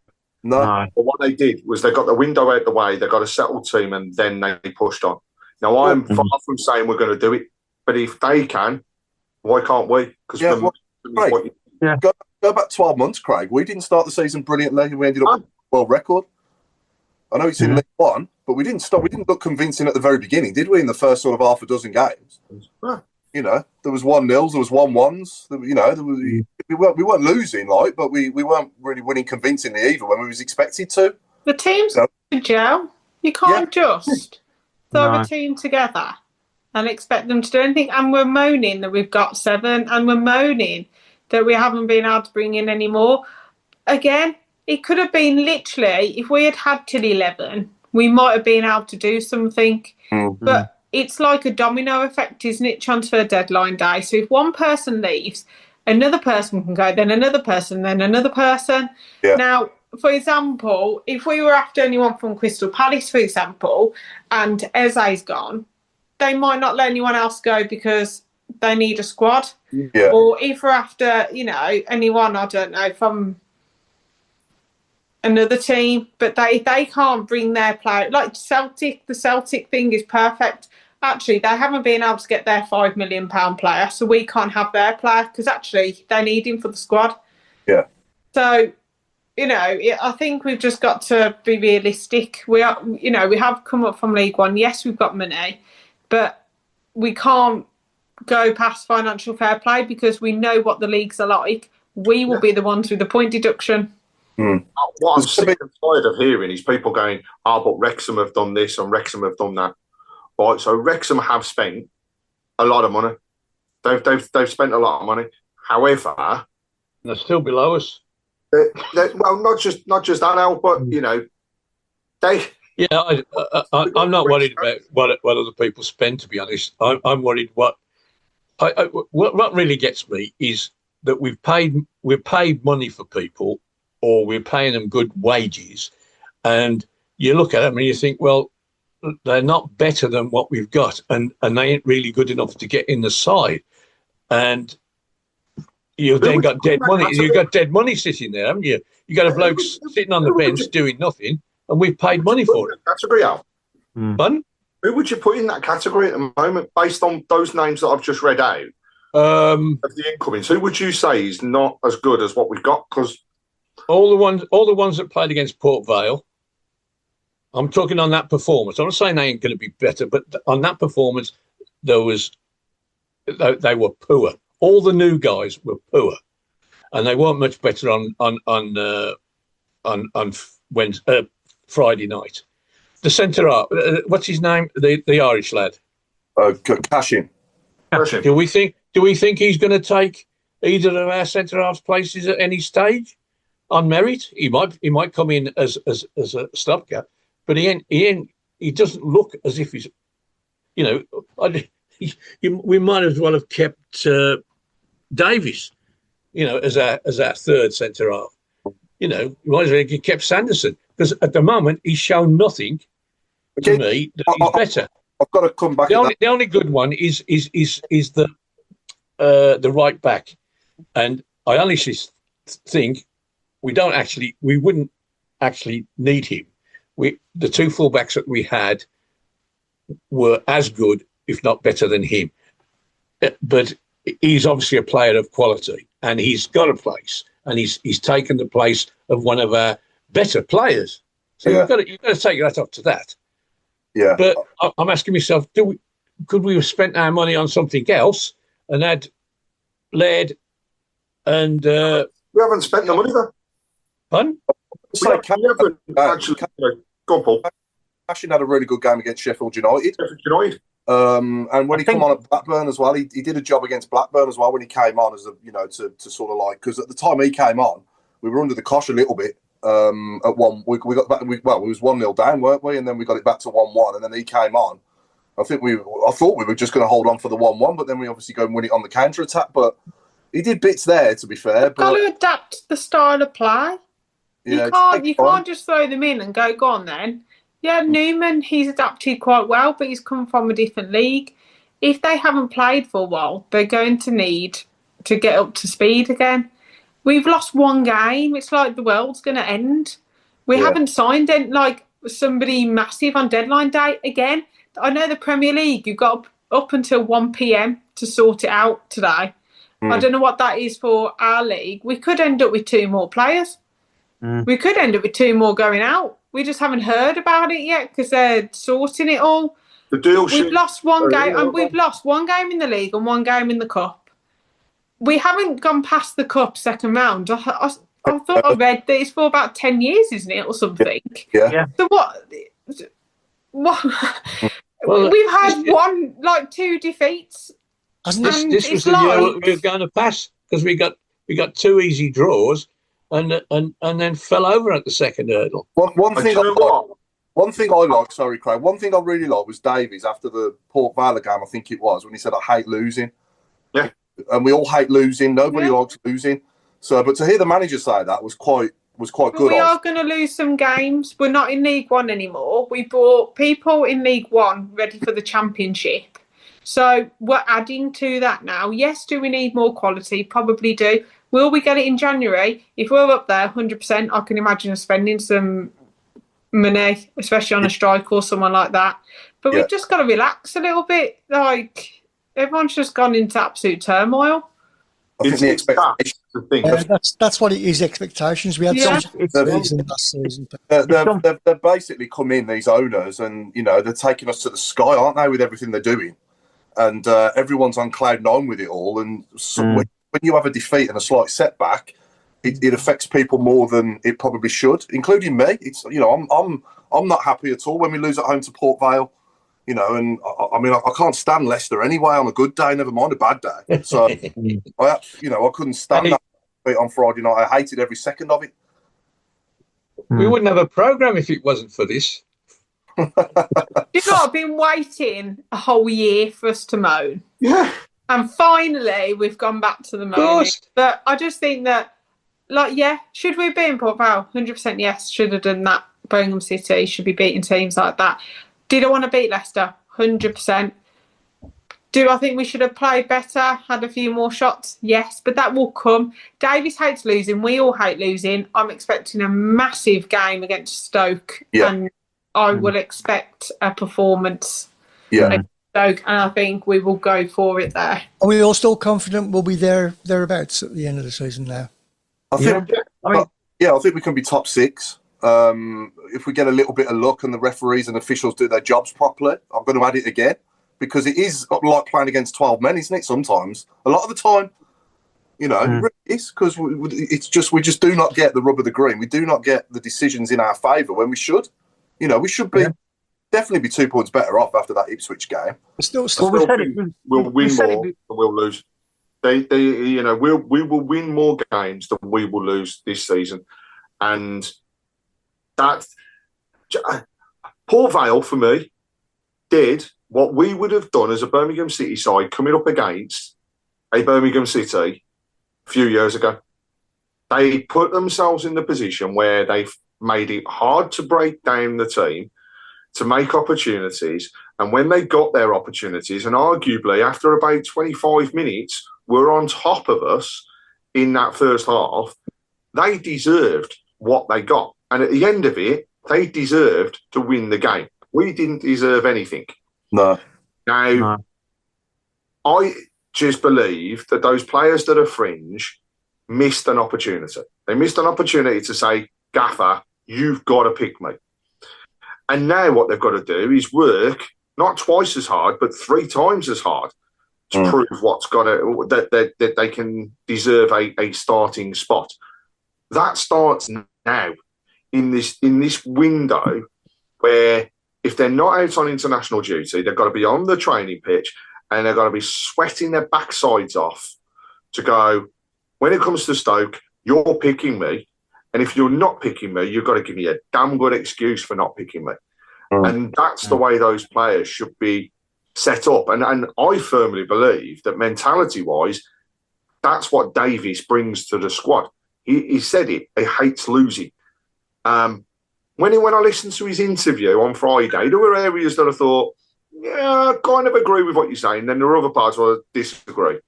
No. But what they did was they got the window out the way, they got a settled team, and then they pushed on. Now, I'm far from saying we're going to do it, but if they can, why can't we? Because go back 12 months, Craig. We didn't start the season brilliantly, and we ended up with a world record. I know it's in League One, but we didn't stop. We didn't look convincing at the very beginning, did we? In the first sort of half a dozen games, there was 1-0, there was 1-1s. We weren't losing, but we weren't really winning convincingly either when we was expected to. The team's Joe. You can't just throw a team together and expect them to do anything. And we're moaning that we've got 7, and we're moaning that we haven't been able to bring in any more. Again, it could have been literally, if we had till 11, we might have been able to do something. Mm-hmm. But it's like a domino effect, isn't it? Transfer deadline day. So if one person leaves, another person can go, then another person, then another person. Yeah. Now, for example, if we were after anyone from Crystal Palace, for example, and Eze's gone, they might not let anyone else go because they need a squad. Yeah. Or if we're after, anyone, I don't know, from another team, but they can't bring their player. Like Celtic, the Celtic thing is perfect. Actually, they haven't been able to get their £5 million player, so we can't have their player because actually they need him for the squad. Yeah. So, I think we've just got to be realistic. We are, we have come up from League One. Yes, we've got money, but we can't go past financial fair play because we know what the leagues are like. We will be the ones with the point deduction. What I'm sick and tired of hearing is people going, but Wrexham have done this and Wrexham have done that. Right, so Wrexham have spent a lot of money. They've spent a lot of money. However, they're still below us. Well, not just that, Al, but they. Yeah, I'm not worried about what other people spend. To be honest, I'm worried what really gets me is that we've paid money for people, or we're paying them good wages, and you look at them and you think, well, they're not better than what we've got, and they ain't really good enough to get in the side. And you've then got dead money. You've got dead money sitting there, haven't you? You got a bloke sitting on the bench doing nothing, and we've paid money for it. Category out. Pardon? Who would you put in that category at the moment, based on those names that I've just read out? Of the incomings, who would you say is not as good as what we've got? Because all the ones that played against Port Vale, I'm talking on that performance. I'm not saying they ain't going to be better, but on that performance, they were poor. All the new guys were poor, and they weren't much better on Wednesday, Friday night. The centre half, what's his name? The Irish lad. Cashin. Do we think he's going to take either of our centre halves places at any stage on merit? He might come in as a stopgap, but he doesn't look as if he's, we might as well have kept Davies, as our third centre half. We might as well have kept Sanderson, because at the moment he's shown nothing to me that he's better. I've got to come back. The only good one is the right back, and I honestly think we wouldn't actually need him. The two fullbacks that we had were as good, if not better, than him. But he's obviously a player of quality, and he's got a place, and he's taken the place of one of our better players. So you've got to take that up to that. Yeah. But I'm asking myself, could we have spent our money on something else and had Laird and we haven't spent the money there. Pardon? Cashin had a really good game against Sheffield United. And when he came on at Blackburn as well, he did a job against Blackburn as well when he came on, as a to sort of like, because at the time he came on, we were under the cosh a little bit. At one, we got back. We was 1-0 down, weren't we? And then we got it back to 1-1, and then he came on. I thought we were just going to hold on for the 1-1, but then we obviously go and win it on the counter attack. But he did bits there, to be fair. You've got to adapt the style of play. You can't just throw them in and go on then. Yeah, Newman, he's adapted quite well, but he's come from a different league. If they haven't played for a while, they're going to need to get up to speed again. We've lost one game. It's like the world's going to end. We haven't signed somebody massive on deadline day again. I know the Premier League, you've got up until 1 p.m. to sort it out today. I don't know what that is for our league. We could end up with 2 more players. We could end up with 2 more going out. We just haven't heard about it yet because they're sorting it all. We've lost one game, and we've lost 1 game in the league and 1 game in the cup. We haven't gone past the cup second round. I thought I read that it's for about 10 years, isn't it, or something? Yeah. So what? We've had 2 defeats. This was the year we were going to pass, because we got 2 easy draws and then fell over at the second hurdle. One thing I like, sorry, Craig. One thing I really liked was Davies after the Port Vale game, I think it was, when he said, "I hate losing." Yeah. And we all hate losing. Nobody likes losing. So, but to hear the manager say that was quite good. We are going to lose some games. We're not in League One anymore. We brought people in League One ready for the Championship. So we're adding to that now. Yes, do we need more quality? Probably do. Will we get it in January? If we're up there, 100%, I can imagine us spending some money, especially on a striker or someone like that. But we've just got to relax a little bit. Everyone's just gone into absolute turmoil. I think the expectations. That's what it is. Expectations. We had some season last season. They've basically come in, these owners, and they're taking us to the sky, aren't they, with everything they're doing? And everyone's on cloud 9 with it all. And when you have a defeat and a slight setback, it affects people more than it probably should, including me. It's I'm not happy at all when we lose at home to Port Vale. And I can't stand Leicester anyway on a good day, never mind a bad day. So, I couldn't stand that on Friday night. I hated every second of it. We wouldn't have a programme if it wasn't for this. I've been waiting a whole year for us to moan. Yeah. And finally, we've gone back to the moaning. But I just think that, should we be in Port Vale? 100% yes, should have done that. Birmingham City should be beating teams like that. Did I want to beat Leicester? 100%. Do I think we should have played better, had a few more shots? Yes, but that will come. Davies hates losing. We all hate losing. I'm expecting a massive game against Stoke, and I will expect a performance against Stoke, and I think we will go for it there. Are we all still confident we'll be thereabouts at the end of the season now? I think we can be top 6. If we get a little bit of luck and the referees and officials do their jobs properly, I'm going to add it again. Because it is like playing against 12 men, isn't it? Sometimes, a lot of the time, it really is, because we just do not get the rub of the green. We do not get the decisions in our favour when we should. We should be definitely be 2 points better off after that Ipswich game. We'll win more than we'll lose. We will win more games than we will lose this season, and that Port Vale for me did what we would have done as a Birmingham City side coming up against a Birmingham City a few years ago. They put themselves in the position where they've made it hard to break down the team, to make opportunities. And when they got their opportunities, and arguably after about 25 minutes, were on top of us in that first half, they deserved what they got. And at the end of it, they deserved to win the game. We didn't deserve anything. No. Now, I just believe that those players that are fringe missed an opportunity. They missed an opportunity to say, Gaffer, you've got to pick me. And now what they've got to do is work not twice as hard, but 3 times as hard to prove that they can deserve a starting spot. That starts now in this window where, if they're not out on international duty, they've got to be on the training pitch and they've got to be sweating their backsides off to go, when it comes to Stoke, you're picking me. And if you're not picking me, you've got to give me a damn good excuse for not picking me. And that's the way those players should be set up. And I firmly believe that mentality-wise, that's what Davies brings to the squad. He said it. He hates losing. When I listened to his interview on Friday, there were areas that I thought, I kind of agree with what you're saying. Then there were other parts where I disagree.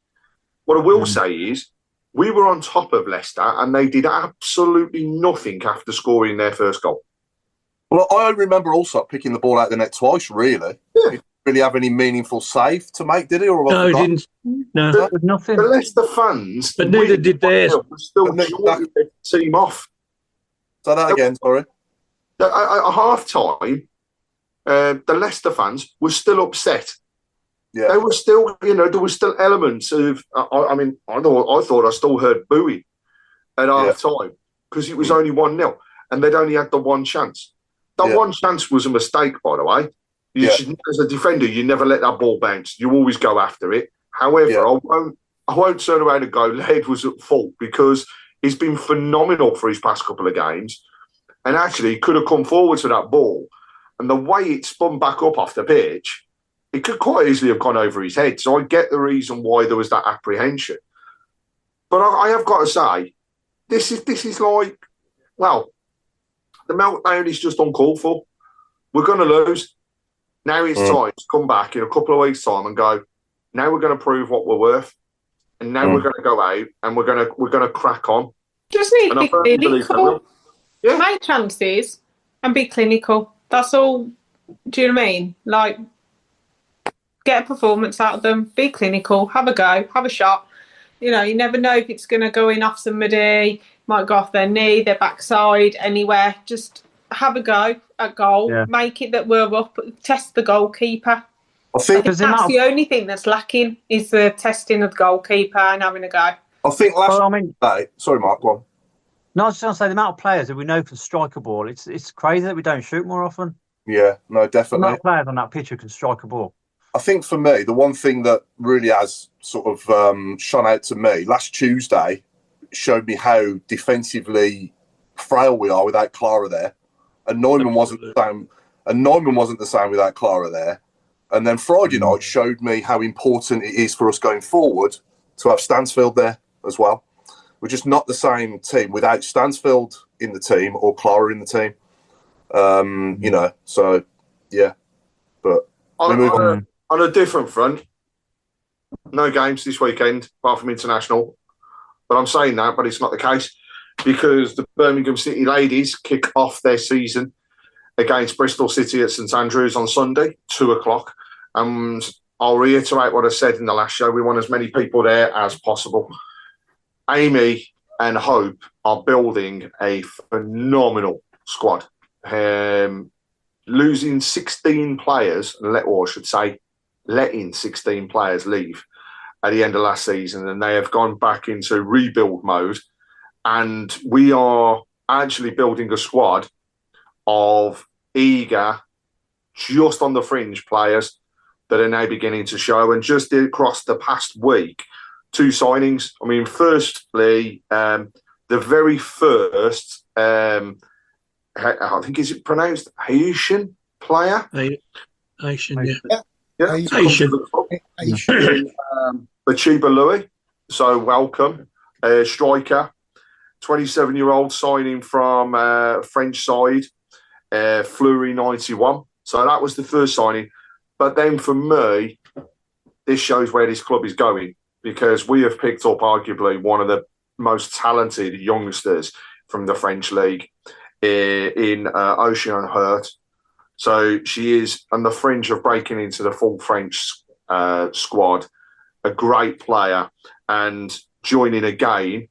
What I will say is, we were on top of Leicester and they did absolutely nothing after scoring their first goal. Well, I remember also picking the ball out the net twice, really. Yeah. He didn't really have any meaningful save to make, did he? No, he didn't. No, nothing. The Leicester fans... But neither did theirs. ...still joined their team off. Say that again, sorry. At half-time, the Leicester fans were still upset. Yeah. They were still, there were still elements of... I thought I still heard booing at half-time because it was only 1-0 and they'd only had the one chance. That one chance was a mistake, by the way. You should, as a defender, you never let that ball bounce. You always go after it. However, I won't turn around and go, Laird was at fault, because he's been phenomenal for his past couple of games. And actually, he could have come forward to that ball. And the way it spun back up off the pitch, it could quite easily have gone over his head. So I get the reason why there was that apprehension. But I have got to say, this is like, well, the meltdown is just uncalled for. We're going to lose. Now it's time to come back in a couple of weeks' time and go, now we're going to prove what we're worth. And now we're going to go out and we're going to crack on. Just need to be clinical. Make chances and be clinical. That's all. Do you know what I mean? Like, get a performance out of them, be clinical, have a go, have a shot. You never know if it's going to go in off somebody, might go off their knee, their backside, anywhere. Just have a go at goal, make it that we're up, test the goalkeeper. I think that's the only thing that's lacking, is the testing of the goalkeeper and having a go. I think sorry, Mark, go on. No, I was just going to say, the amount of players that we know can strike a ball, it's crazy that we don't shoot more often. Yeah, no, definitely. The amount of players on that pitch who can strike a ball. I think for me, the one thing that really has sort of shone out to me last Tuesday showed me how defensively frail we are without Clara there. And Neumann wasn't the same. And Neumann wasn't the same without Clara there. And then Friday night showed me how important it is for us going forward to have Stansfield there as well. We're just not the same team without Stansfield in the team or Clara in the team. So yeah. On a different front, no games this weekend, apart from international. But I'm saying that, but it's not the case, because the Birmingham City ladies kick off their season against Bristol City at St Andrews on Sunday, 2:00. And I'll reiterate what I said in the last show. We want as many people there as possible. Amy and Hope are building a phenomenal squad. Losing 16 players, or I should say, letting 16 players leave at the end of last season, and they have gone back into rebuild mode. And we are actually building a squad of eager, just on the fringe players that are now beginning to show. And just across the past week, 2 signings. I mean, firstly, the very first, I think, is it pronounced Haitian player? Haitian, yeah. Yeah, Haitian. Bachiba Louis. So welcome. Striker, 27-year-old, signing from French side, Fleury 91. So that was the first signing. But then for me, this shows where this club is going, because we have picked up arguably one of the most talented youngsters from the French league in Ocean Hurt. So she is on the fringe of breaking into the full French squad, a great player, and joining again,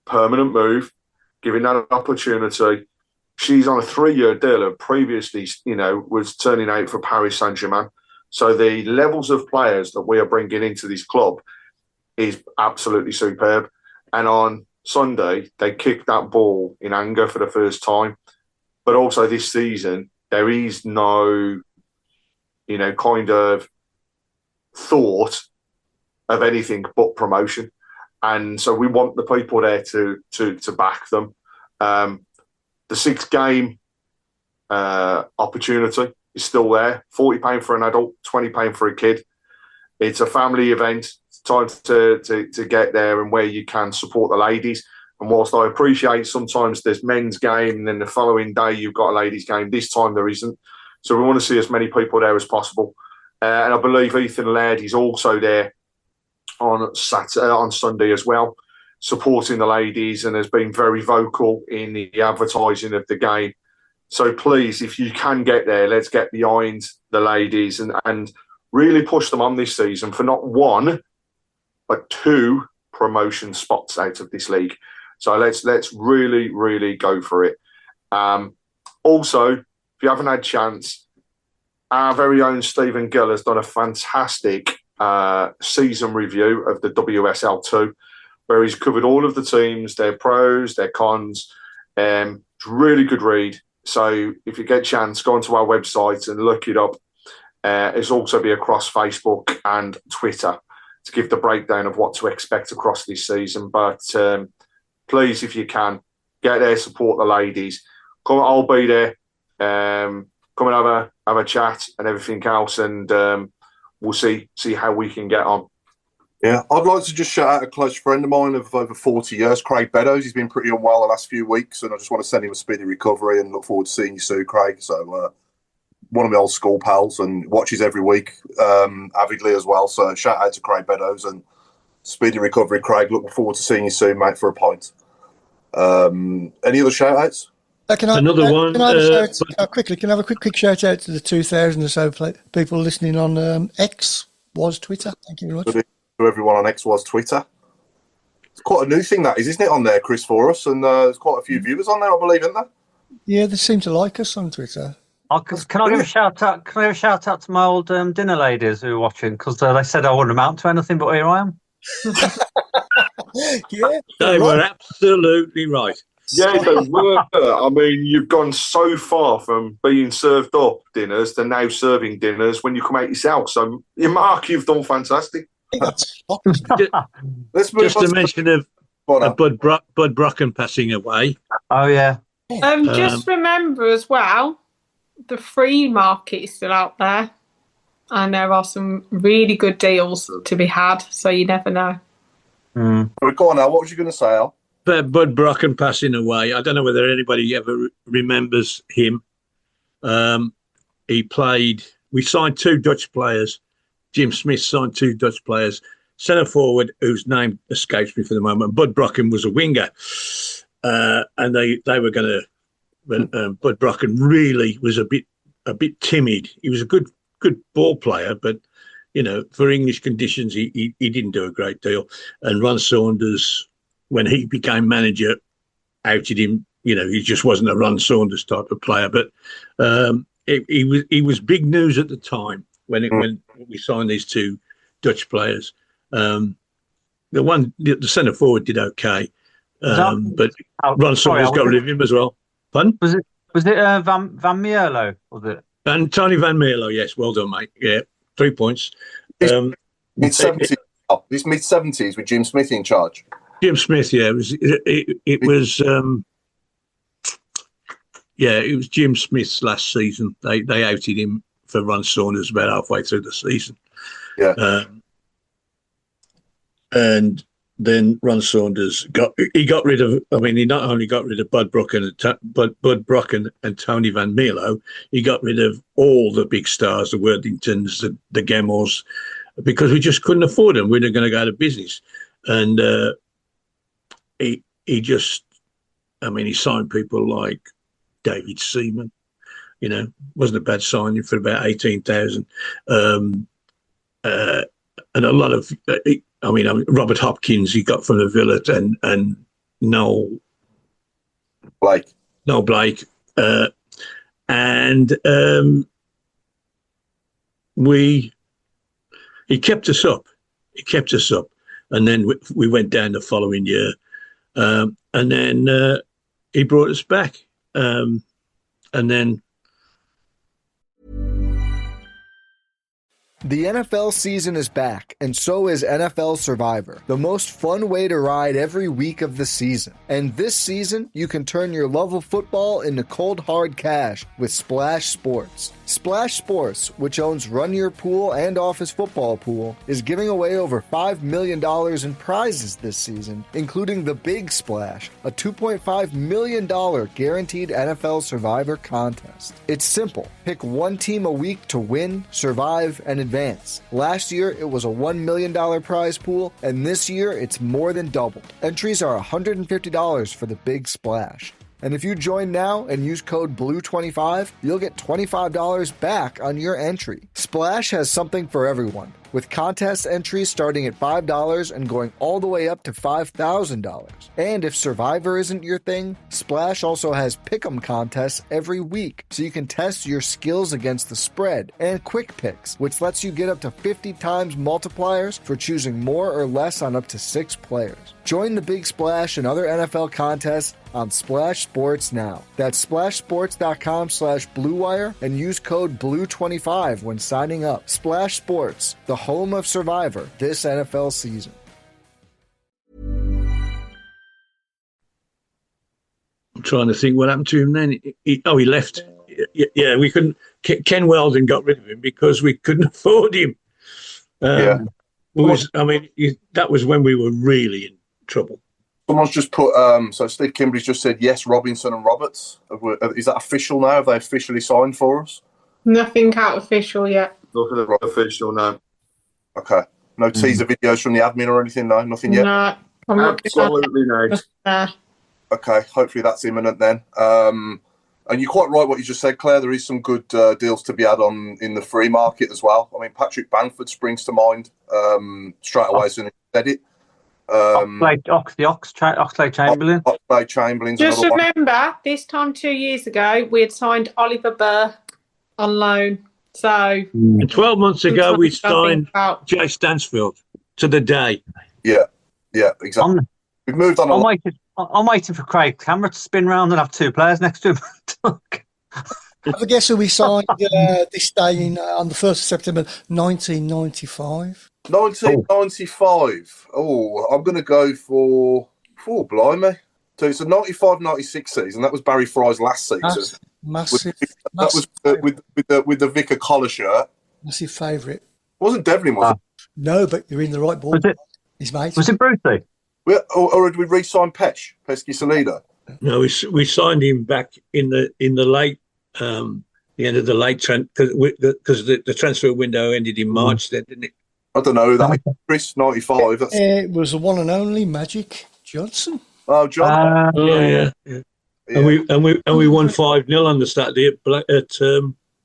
permanent move, giving that an opportunity. She's on a 3-year deal and previously, was turning out for Paris Saint-Germain. So the levels of players that we are bringing into this club is absolutely superb. And on Sunday, they kicked that ball in anger for the first time. But also this season, there is no, kind of thought of anything but promotion. And so we want the people there to back them. The 6-game opportunity is still there. £40 for an adult, £20 for a kid. It's a family event. It's time to get there, and where you can support the ladies. And whilst I appreciate sometimes there's men's game and then the following day you've got a ladies game, this time there isn't. So we want to see as many people there as possible. And I believe Ethan Laird is also there on Sunday as well, supporting the ladies, and has been very vocal in the advertising of the game. So please, if you can get there, let's get behind the ladies and really push them on this season for not 1, but 2 promotion spots out of this league. So let's really, really go for it. Also, if you haven't had a chance, our very own Stephen Gill has done a fantastic season review of the WSL2, where he's covered all of the teams, their pros, their cons. It's a really good read. So if you get a chance, go onto our website and look it up. It's also be across Facebook and Twitter to give the breakdown of what to expect across this season. But please, if you can, get there, support the ladies. Come, I'll be there. Come and have a chat and everything else, and we'll see how we can get on. Yeah, I'd like to just shout out a close friend of mine of over 40 years, Craig Beddoes. He's been pretty unwell the last few weeks, and I just want to send him a speedy recovery and look forward to seeing you soon, Craig. So one of my old school pals and watches every week avidly as well. So shout out to Craig Beddoes and speedy recovery, Craig. Looking forward to seeing you soon, mate, for a pint. Any other shout outs? Can I have a quick shout out to the 2,000 or so people listening on X, was Twitter. Thank you very much. To everyone on X, was Twitter. It's quite a new thing, that is, isn't it, on there, Chris, for us? And there's quite a few viewers on there, I believe, isn't there? Yeah, they seem to like us on Twitter. Can I give a shout out? Can I give a shout out to my old dinner ladies who are watching? Because they said I wouldn't amount to anything, but here I am. Yeah, they were absolutely right. Yeah, they were. I mean, you've gone so far from being served up dinners to now serving dinners when you come out yourself. So, Mark, you've done fantastic. Let's move just a mention of Bud Brocken passing away. Oh, yeah. Just remember as well, the free market is still out there, and there are some really good deals to be had, so you never know. Go on now, what was you going to say, Al? Bud Brocken passing away. I don't know whether anybody ever remembers him. He played we signed 2 Dutch players. Jim Smith signed 2 Dutch players. Centre forward, whose name escapes me for the moment, Bud Brocken was a winger, and they were going to. Bud Brocken really was a bit timid. He was a good ball player, but for English conditions, he didn't do a great deal. And Ron Saunders, when he became manager, outed him. He just wasn't a Ron Saunders type of player. But he was big news at the time when we signed these 2 Dutch players. The centre forward did okay, but Ron Saunders got rid of him as well. Pardon? Was it Van Mierlo? Was it? And Tony Van Mierlo, yes, well done, mate. Yeah, 3 points. Mid-70s. This mid-70s with Jim Smith in charge. Jim Smith, yeah, it was Jim Smith's last season. They outed him for Ron Saunders about halfway through the season. Yeah. And then Ron Saunders got rid of. I mean, he not only got rid of Bud Brocken and Tony Van Mierlo, he got rid of all the big stars, the Worthingtons, the Gemmels, because we just couldn't afford them. We were going to go out of business, and he signed people like David Seaman. Wasn't a bad signing for about 18,000, and a lot of. Robert Hopkins he got from the Villa and Noel Blake, and he kept us up. And then we went down the following year, and then he brought us back, and then. The NFL season is back, and so is NFL Survivor, the most fun way to ride every week of the season. And this season, you can turn your love of football into cold hard cash with Splash Sports. Splash Sports, which owns Run Your Pool and Office Football Pool, is giving away over $5 million in prizes this season, including the Big Splash, a $2.5 million guaranteed NFL Survivor contest. It's simple. Pick one team a week to win, survive, and advance. Last year, it was a $1 million prize pool, and this year, it's more than doubled. Entries are $150 for the Big Splash. And if you join now and use code BLUE25, you'll get $25 back on your entry. Splash has something for everyone, with contest entries starting at $5 and going all the way up to $5,000. And if Survivor isn't your thing, Splash also has pick'em contests every week, so you can test your skills against the spread, and Quick Picks, which lets you get up to 50 times multipliers for choosing more or less on up to 6 players. Join the Big Splash and other NFL contests on Splash Sports now. That's splashsports.com/BlueWire and use code BLUE25 when signing up. Splash Sports, the home of Survivor this NFL season. I'm trying to think what happened to him then. He left. Yeah, we couldn't. Ken Weldon got rid of him because we couldn't afford him. That was when we were really in trouble. Someone's just put, so Steve Kimberly's just said, yes, Robinson and Roberts. Is that official now? Have they officially signed for us? Nothing out official yet. Nothing official, no. Okay. No teaser videos from the admin or anything? No, nothing yet? No. I'm not absolutely no. Okay, hopefully that's imminent then. And you're quite right what you just said, Claire. There is some good deals to be had on in the free market as well. I mean, Patrick Bamford springs to mind straight away as soon as you said it. Oxlade-Chamberlain. Oxlade-Chamberlain's just remember, this time 2 years ago, we had signed Oliver Burke on loan. So, and 12 months ago, we signed Jay Stansfield to the day. Yeah, exactly. We've moved on. I'm waiting for Craig Cameron to spin round and have 2 players next to him. I guess who we signed this day on the 1st of September 1995. 1995. Oh, I'm going to go for blimey. So it's a 95-96 season. That was Barry Fry's last season. Massive. That was with the Vicar collar shirt. Massive favourite. Wasn't Devlin, was it? No, but you're in the right ball. His mate. Was it Brucey? Or did we re-sign Pesky Salido? No, we signed him back in the late the end of the late because the transfer window ended in March, then, didn't it? I don't know that. Chris, 95. That's... It was the one and only Magic Johnson. Oh, John. Yeah. And we won 5-0 on the Saturday at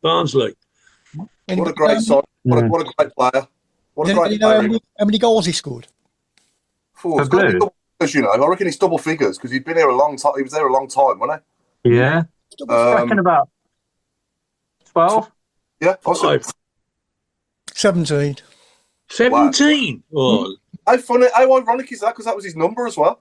Barnsley. What a great side! What a great player! What a great player! How many goals he scored? It's got to be double figures, you know. I reckon it's double figures because he'd been here a long time. He was there a long time, wasn't he? Yeah. Reckon about 12. Yeah, possibly. 17. 17. Wow. How funny! How ironic is that? Because that was his number as well.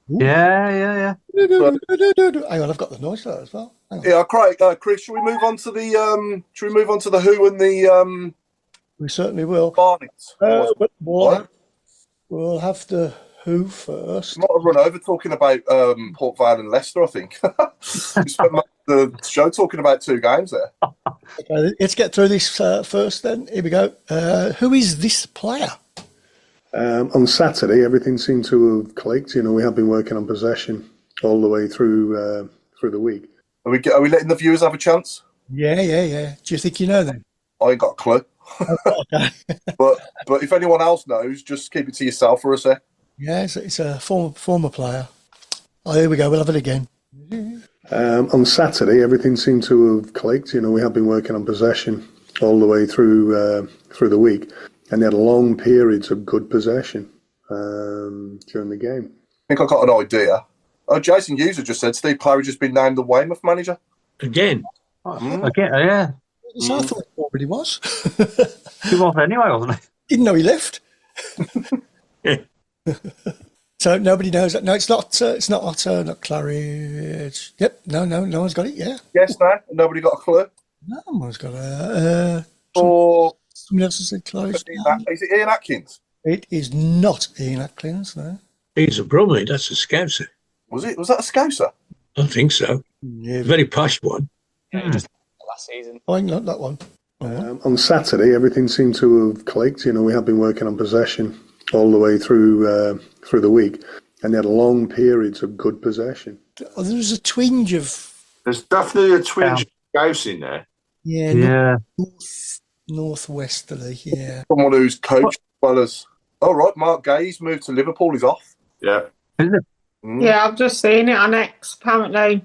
Yeah. Hang on, I've got the noise for that as well. Yeah, Chris, should we move on to the Who and the We certainly will. Barnett. We'll have the Who first. Might have run over talking about Port Vale and Leicester, I think. We spent the show talking about 2 games there. Okay, let's get through this first then. Here we go. Who is this player? On Saturday, everything seemed to have clicked. You know, we have been working on possession all the way through the week. Are we letting the viewers have a chance? Yeah. Do you think you know them? I ain't got a clue. Okay. but if anyone else knows, just keep it to yourself for a sec. Yeah, it's a former player. Oh, here we go. We'll have it again. On Saturday, everything seemed to have clicked. You know, we have been working on possession all the way through the week, and they had long periods of good possession during the game. I think I got an idea. Oh, Jason Hughes just said Steve Clary just been named the Weymouth manager. Again? Again, yeah. So I thought he already was. He was anyway, wasn't he? Didn't know he left. So nobody knows that. No, it's not Clary. No one's got it. Yeah. Yes, no. Nobody got a clue. No one's got a. Or somebody else has said Clary. Is it Ian Atkins? It is not Ian Atkins. No. He's a Brumley. That's a Scouser. Was it? Was that a Scouser? I think so. Yeah. Very posh one. Yeah, just last season. Oh, not that one. On Saturday, everything seemed to have clicked. You know, we have been working on possession all the way through the week, and they had long periods of good possession. Oh, there was a twinge of. There's definitely a twinge of Gauss in there. Yeah. Northwesterly. Yeah. Someone who's coached as well as. Oh right, Mark Gay's moved to Liverpool. He's off. Yeah. Is it? Yeah, I've just seen it on X. Apparently,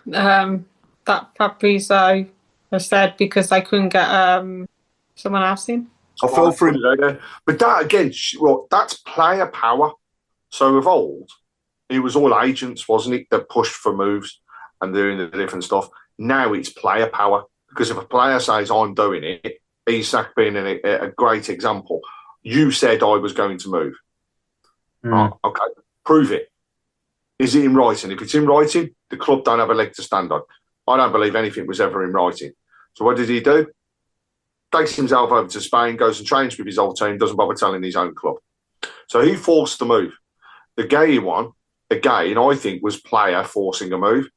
that Fabrizio has said because they couldn't get someone else in. I fell for him. But that again, that's player power. So of old, it was all agents, wasn't it, that pushed for moves and doing the different stuff. Now it's player power because if a player says I'm doing it, Isak being a great example. You said I was going to move. Oh, okay, prove it. Is it in writing? If it's in writing, the club don't have a leg to stand on. I don't believe anything was ever in writing. So what did he do? Takes himself over to Spain, goes and trains with his old team, doesn't bother telling his own club. So he forced the move. The Gay one, again, I think was player forcing a move.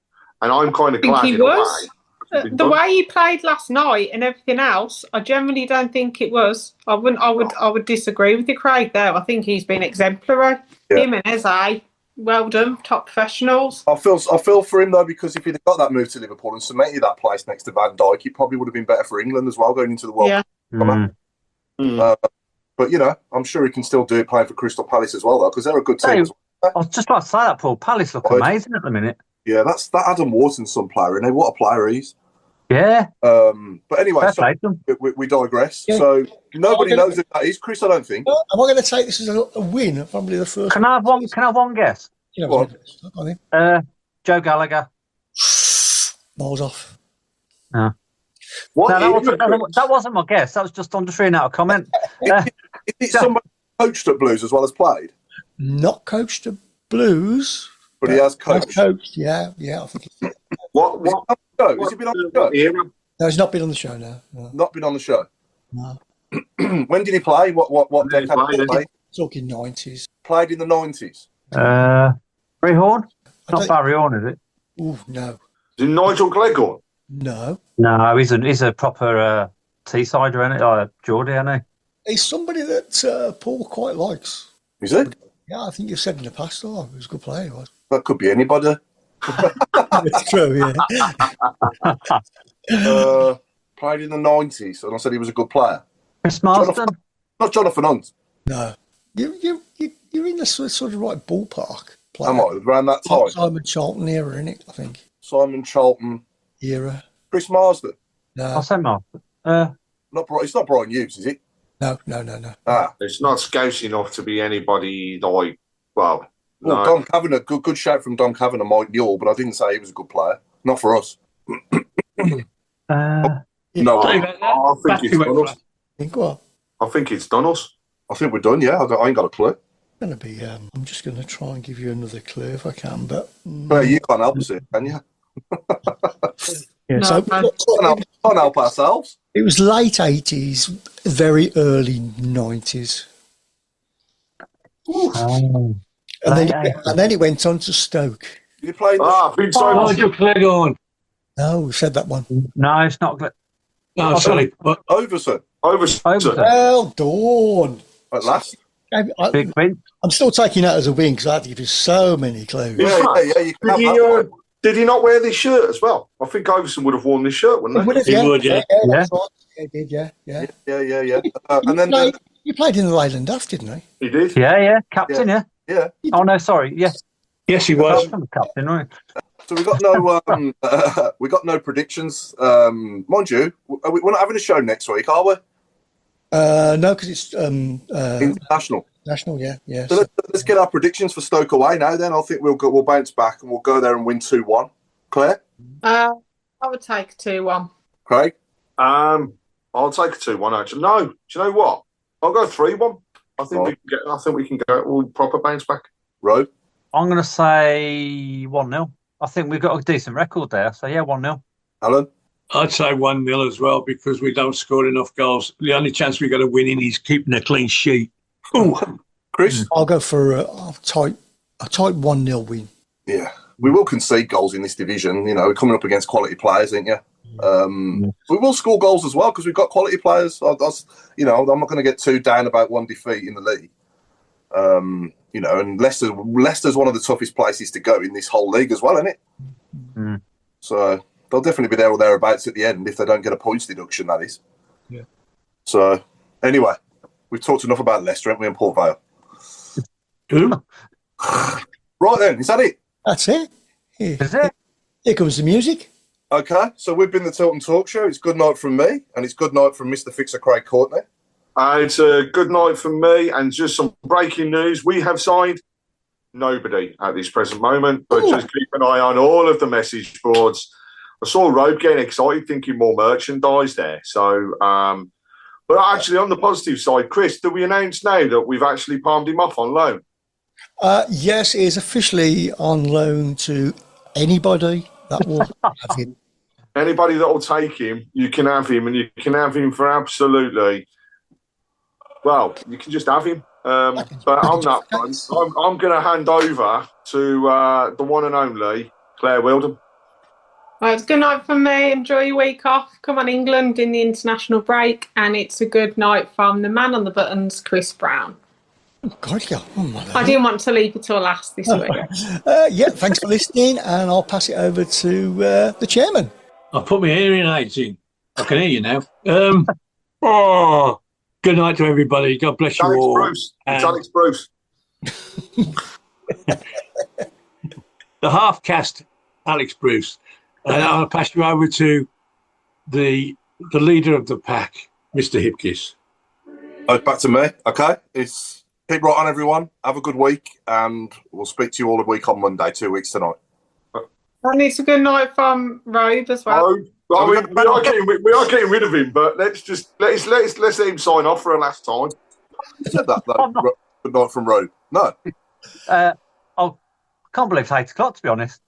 And I'm kind of glad he was. The way he played last night and everything else, I generally don't think it was. I would disagree with you, Craig, there. I think he's been exemplary. Yeah. Him and Eze, well done, top professionals. I feel for him though, because if he'd got that move to Liverpool and cemented that place next to Van Dijk, he probably would have been better for England as well going into the World Cup. But you know, I'm sure he can still do it playing for Crystal Palace as well though, because they're a good team as well. I was just about to say that, Paul. Palace look amazing at the minute. Yeah, that's that Adam Wharton's some player, and what a player he is. Yeah. But anyway, we digress. Yeah. So nobody knows who that is, Chris. I don't think. Am I going to take this as a win? Probably the first. Can I have one guess? Go on. Joe Gallagher. Balls off. No. That wasn't my guess. That was just I'm just reading out a comment. Is it somebody coached at Blues as well as played? Not coached at Blues, but he has coached. Yeah. I think. What? Has he been on the show? No, he's not been on the show. No. Not been on the show. No. When did he play? What decade did he play? Talking 90s. Played in the 90s. Barry Horn? Not Barry Horn, is it? Oh no. Is it Nigel Gleghorn? No. No, he's a proper Teessider, isn't it? Geordie, isn't he? He's somebody that Paul quite likes. Is it? Yeah, I think you've said in the past. He was a good player. He was. That could be anybody. It's true, yeah. Played in the 90s, and I said he was a good player. Chris Marsden? Not Jonathan Hunt. No. You're in the sort of right ballpark. Am I? Around that time? Simon Charlton era, isn't it, I think? Simon Charlton. Era. Chris Marsden. No. I'll say Marsden. It's not Brian Hughes, is it? No. It's not scouse enough to be anybody like, well, no. Don Kavanagh, good shout from Don Kavanagh, Mike Newell, but I didn't say he was a good player. Not for us. No, I think it's done us. Think what? I think it's done us. I think we're done, yeah. I ain't got a clue. Going to be. I'm just going to try and give you another clue if I can, but you can't help us here, can you? Yeah, No, so can't help ourselves. it was late 80s, very early 90s, Oh. and then it went on to Stoke. You playing? Big time. Nigel Clegg. No, we said that one. No, it's not. Oh, sorry. What? Overson. Well done. At last. Big win. I'm still taking that as a win because I had to give you so many clues. Yeah. You can have that one. Did he not wear this shirt as well? I think Overson would have worn this shirt, wouldn't he? He would, yeah. That's right. He did, yeah. Yeah. And then You played in the Leyland Duff, didn't you? he did. Yeah. Captain, yeah. Yeah. Oh, no, sorry. Yeah. Yes, he was. I'm the captain, right? So we got no predictions. Mind you, we're not having a show next week, are we? No, because it's International. national, yeah. So let's get our predictions for Stoke away now. Then I think we'll bounce back and we'll go there and win 2-1. Claire, I would take 2-1. Craig, I'll take a 2-1 actually. No, do you know what? I'll go 3-1. I think we can get all proper bounce back. Rowe, I'm going to say 1-0. I think we've got a decent record there. So, yeah, 1-0. Alan, I'd say 1-0 as well because we don't score enough goals. The only chance we've got of winning is keeping a clean sheet. Chris, I'll go for a tight 1-0 win. Yeah, we will concede goals in this division. You know, we're coming up against quality players, ain't you? We will score goals as well because we've got quality players. I'm not going to get too down about one defeat in the league. And Leicester's one of the toughest places to go in this whole league as well, isn't it? Mm. So they'll definitely be there or thereabouts at the end if they don't get a points deduction, that is. Yeah. So, anyway, we've talked enough about Leicester, haven't we, and Port Vale? Who? Right then, is that it? That's it. Is it? Here comes the music. Okay, so we've been the Tilton Talk Show. It's good night from me, and it's good night from Mr. Fixer Craig Courtney. It's a good night from me, and just some breaking news. We have signed nobody at this present moment, but just keep an eye on all of the message boards. I saw Robe getting excited, thinking more merchandise there. So, but actually, on the positive side, Chris, do we announce now that we've actually palmed him off on loan? Yes, he is officially on loan to anybody that will have him. Anybody that will take him, you can have him, and you can have him for absolutely. Well, you can just have him. But on that front, I'm going to hand over to the one and only Claire Wilden. Well, it's good night from me. Enjoy your week off. Come on, England, in the international break. And it's a good night from the man on the buttons, Chris Browne. God, yeah. I didn't want to leave it till last this week. Yeah, thanks for listening, and I'll pass it over to the chairman. I put my hearing aids in. I can hear you now. Good night to everybody. God bless you all. Bruce. It's Alex Bruce. The half-cast Alex Bruce. And I'll pass you over to the leader of the pack, Mr. Hipkiss. Oh, back to me. Okay. Keep right on, everyone. Have a good week, and we'll speak to you all a week on Monday, 2 weeks tonight. And it's a good night from Robe as well. We are getting rid of him, but let's let him sign off for a last time. You said that though. Good night from Robe. No. I can't believe it's 8 o'clock, to be honest.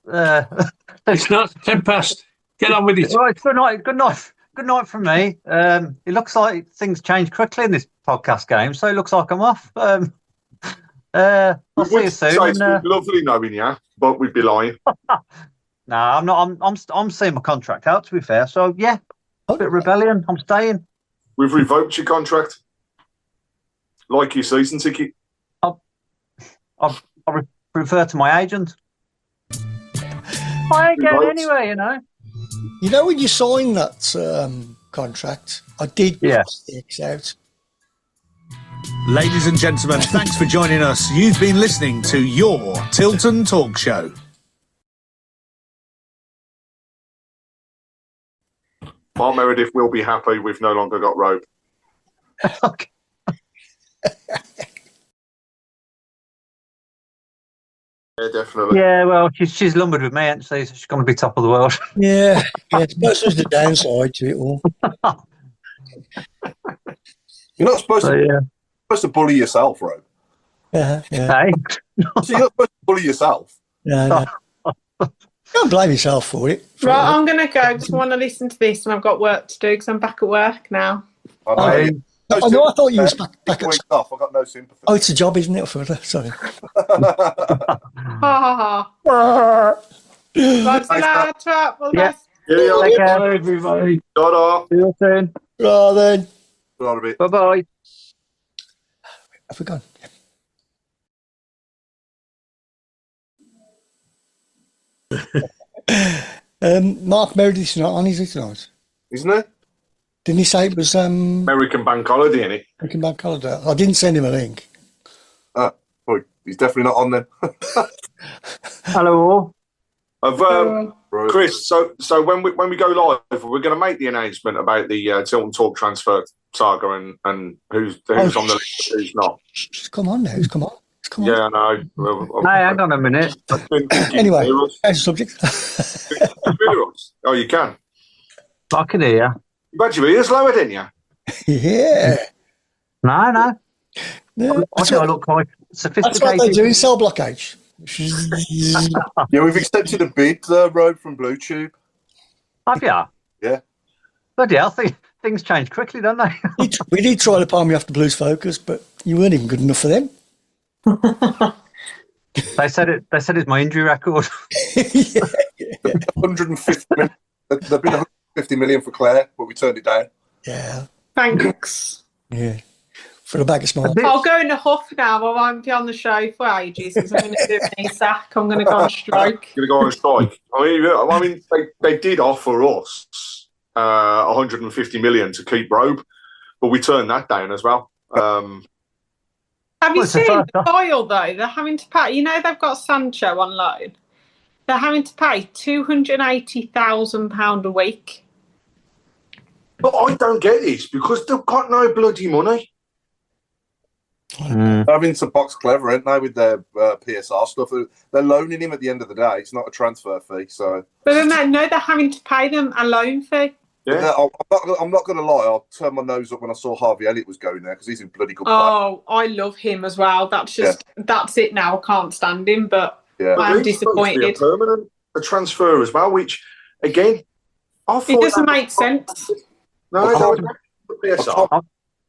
It's not 10 past. Get on with it. Right, good night from me. It looks like things change quickly in this podcast game, so it looks like I'm off. I'll see you soon. It's lovely knowing you, but we'd be lying. No, I'm not. I'm seeing my contract out, to be fair. So yeah, a bit of rebellion. I'm staying. We've revoked your contract, like your season ticket. I'll refer to my agent. I ain't going anywhere, you know. You know, when you sign that contract. I did sticks out. Ladies and gentlemen, thanks for joining us. You've been listening to your Tilton Talk Show. Mark Meredith will be happy we've no longer got Robe. Okay. Yeah, definitely. Yeah, well, she's lumbered with me, hasn't she? So she's going to be top of the world. Yeah, I suppose there's the downside to it all. You're not supposed to bully yourself, Rob. Yeah. Hey? So you're not supposed to bully yourself. No. Don't blame yourself for it. Right, I'm going to go because I want to listen to this and I've got work to do because I'm back at work now. I thought you was back at off. I've got no sympathy. Oh, it's a job, isn't it? Sorry. Ha ha ha. Thanks a lot. All the best. Take care, everybody. Ta-da. See you soon. Right then. Bye-bye. Have we gone? Mark Meredith's not on, is he tonight? Isn't he? Didn't he say it was American Bank Holiday, isn't it? American Bank Holiday? I didn't send him a link. Well, he's definitely not on then. Hello. Chris, so when we go live, we're going to make the announcement about the Tilton Talk transfer saga and who's on the list and who's not. Just come on now. Come on. Yeah, I know. Hey, hang on a minute. Anyway, change the subject. Oh, you can. I can hear. You had your ears lowered, didn't you? Yeah. No. Yeah, I think I look quite sophisticated. That's what they do in cell blockage. Yeah, we've accepted a bid, Road from Blue Tube. Have you? Yeah. Bloody hell, things change quickly, don't they? We did try to palm you off the Blues Focus, but you weren't even good enough for them. They said it's my injury record. 150 million. There'd been 150 million for Claire, but we turned it down. Yeah. Thanks. Yeah. For a bag of smiles. I'll go in a huff now. I won't be on the show for ages because I'm going to do an sack. I'm going to go on strike. Going to go on strike. I mean, they did offer us 150 million to keep Robe, but we turned that down as well. Have you seen the file though? They're having to pay. You know, they've got Sancho on loan. They're having to pay £280,000 a week. But I don't get this because they've got no bloody money. Having to box clever, aren't they, with their PSR stuff? They're loaning him at the end of the day. It's not a transfer fee, so. But then they're having to pay them a loan fee. Yeah, I'm not going to lie. I'll turn my nose up when I saw Harvey Elliott was going there because he's in bloody good. Oh, I love him as well. That's it now. I can't stand him, but I'm disappointed. He's supposed to be a transfer as well, which again, it doesn't make sense. No,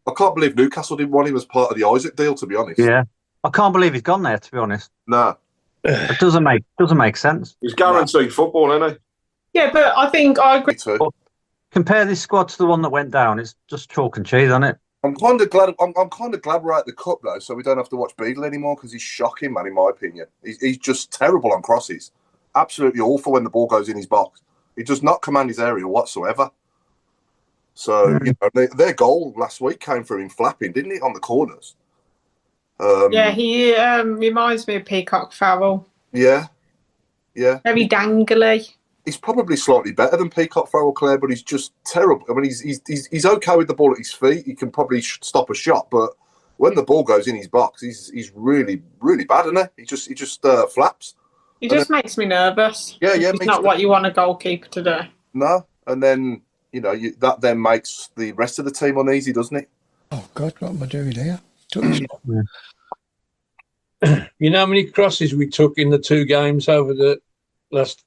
I can't believe Newcastle didn't want him as part of the Isaac deal. To be honest, yeah, I can't believe he's gone there. To be honest, no, it doesn't make sense. He's guaranteed football, isn't he? Yeah, but I think I agree. Compare this squad to the one that went down. It's just chalk and cheese, isn't it? I'm kind of glad. I'm kind of glad we're at the cup though, so we don't have to watch Beadle anymore because he's shocking, man. In my opinion, he's just terrible on crosses. Absolutely awful when the ball goes in his box. He does not command his area whatsoever. So you know, their goal last week came from him flapping, didn't it, on the corners? Yeah, he reminds me of Peacock Farrell. Yeah. Very dangly. He's probably slightly better than Peacock Farrell, Claire, but he's just terrible. I mean, he's okay with the ball at his feet. He can probably stop a shot, but when the ball goes in his box, he's really, really bad, isn't he? He just flaps. He just makes me nervous. Yeah. It's not what you want a goalkeeper to do. No, and then you know that then makes the rest of the team uneasy, doesn't it? Oh God, what am I doing here? You know how many crosses we took in the two games over the last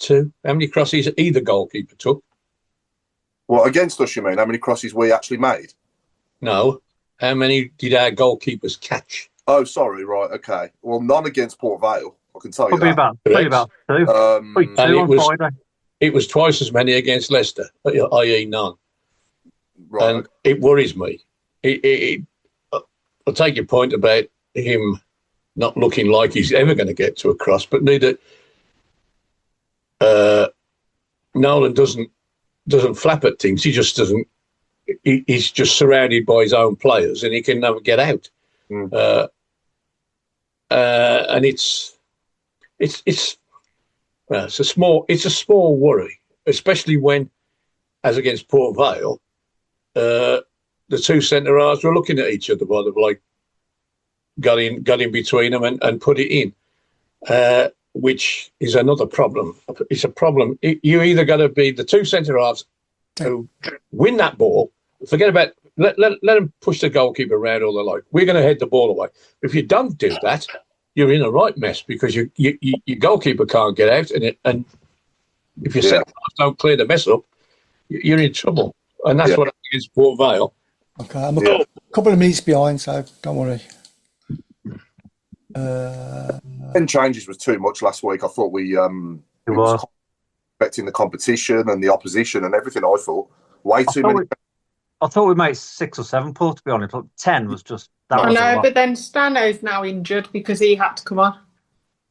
two? How many crosses either goalkeeper took? Well, against us, you mean? How many crosses we actually made? No. How many did our goalkeepers catch? Oh, sorry. Right. Okay. Well, none against Port Vale. I can tell you Probably that. about two. And it was twice as many against Leicester, i.e. none. Right. And it worries me. I'll take your point about him not looking like he's ever going to get to a cross, but neither Nolan doesn't doesn't flap at things. He just doesn't. He's just surrounded by his own players, and he can never get out. And it's a small worry, especially when, as against Port Vale, the two centre halves were looking at each other while they've like got in between them and put it in, which is another problem. It's a problem. You either got to be the two centre halves who win that ball. Forget about let them push the goalkeeper around all they like. We're going to head the ball away. If you don't do that, you're in a right mess because your goalkeeper can't get out, and if your centre halves don't clear the mess up, you're in trouble. And that's what happens against Port Vale. Okay, I'm a couple of minutes behind, so don't worry. 10 changes was too much last week. I thought we was expecting the competition and the opposition and everything. I thought way too many. I thought we made 6 or 7, Paul, to be honest. 10 was just that. I know, but then Stano's now injured because he had to come on.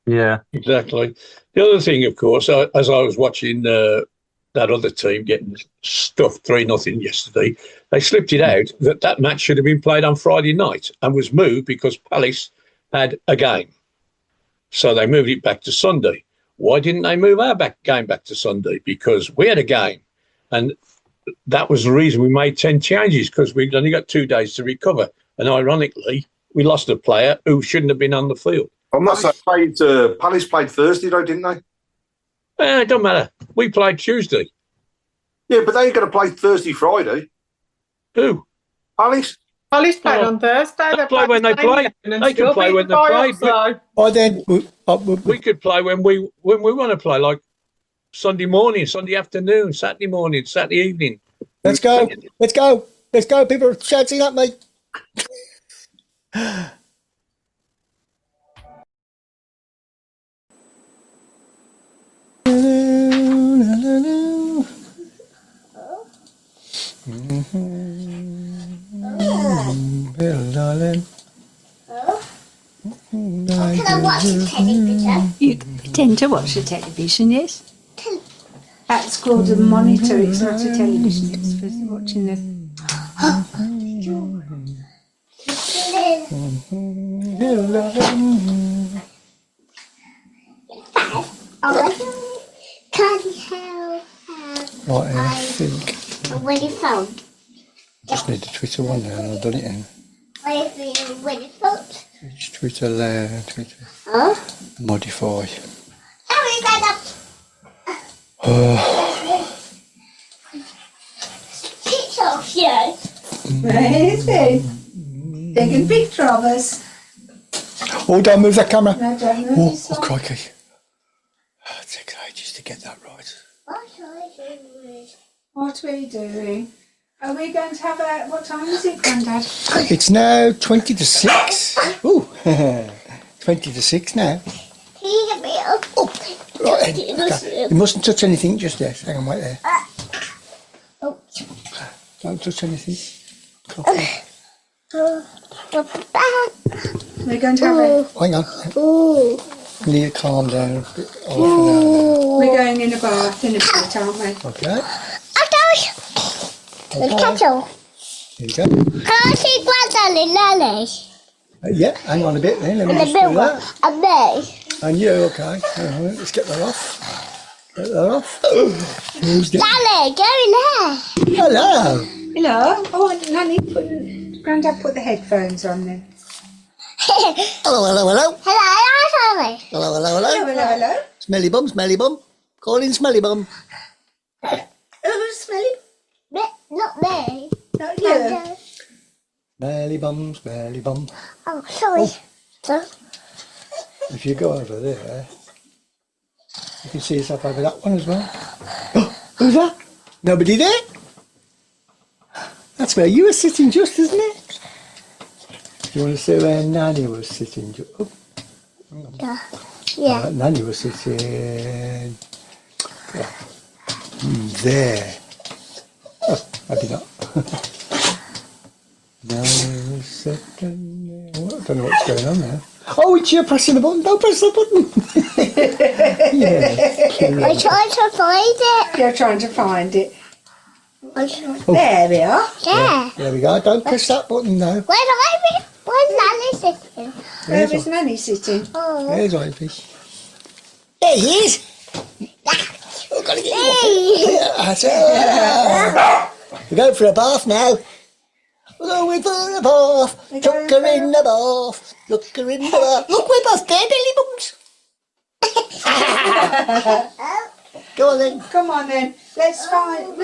Yeah, exactly. The other thing, of course, as I was watching that other team getting stuffed 3-0 yesterday, they slipped it out that match should have been played on Friday night and was moved because Palace had a game. So they moved it back to Sunday. Why didn't they move our game back to Sunday? Because we had a game. And that was the reason we made 10 changes, because we'd only got 2 days to recover. And ironically, we lost a player who shouldn't have been on the field. I'm not saying Palace played Thursday, though, didn't they? It don't matter. We played Tuesday. Yeah, but they ain't going to play Thursday, Friday. Who? Palace? Palace played on Thursday. They play when they play. They can play when they play. Then we could play when we want to play, like Sunday morning, Sunday afternoon, Saturday morning, Saturday evening. Let's go. People are shouting at me. Little darling. Can I watch the television? You tend to watch the television, yes? That's called a monitor, it's not a television, it's for watching the... Right, I think. When you phone? Just need the Twitter one now, and I've done it in. When you phone? Twitter there, Twitter. Modify. Picture of you. Where is it? Taking a picture of us. Oh, don't move that camera. No, don't move this one. Crikey. It takes ages to get that right. What are we doing? Are we going to have a... What time is it, Grandad? It's now 20 to 6. Ooh, 20 to 6 now. Oh, right. Okay. You mustn't touch anything just yet. Hang on, wait there. Don't touch anything. We're going to have a... Hang on. You need to calm down a bit. We're going in a bath in a bit, aren't we? Okay. The kettle. Here you go. Can I see Grandad and Nanny? Yeah, hang on a bit then. Let me just do that. And me. And you, okay. Hang on, let's get that off. Get that off. Nanny, go in there. Hello. Hello. Oh, Nanny, Grandad put the headphones on then. Hello, hello, hello. Hello, Nanny. Hello, hello, hello. Hello, hello. Smelly bum, smelly bum. Call in smelly bum. Oh, smelly. Not me. Not you. Smelly bum, smelly bum. Oh, sorry. Oh. If you go over there, you can see yourself over that one as well. Oh, who's that? Nobody there? That's where you were sitting just, isn't it? You want to see where Nanny was sitting? Oh. Yeah. Nanny was sitting there. Oh, maybe not. No, second. I don't know what's going on there. Oh, it's you pressing the button. Don't press the button. Yeah. I'm trying to find it. You're trying to find it. There we are. Yeah, there we go. Don't press that button now. Where's Nanny sitting? Where is Nanny sitting? There's Ivy. There he is. I've got to get you. That's it. We're going for a bath now. We're going for a bath. Chuck her in the bath. Look her in the bath. Look, we're both there, belly buttons. Go on then. Come on then. Let's find.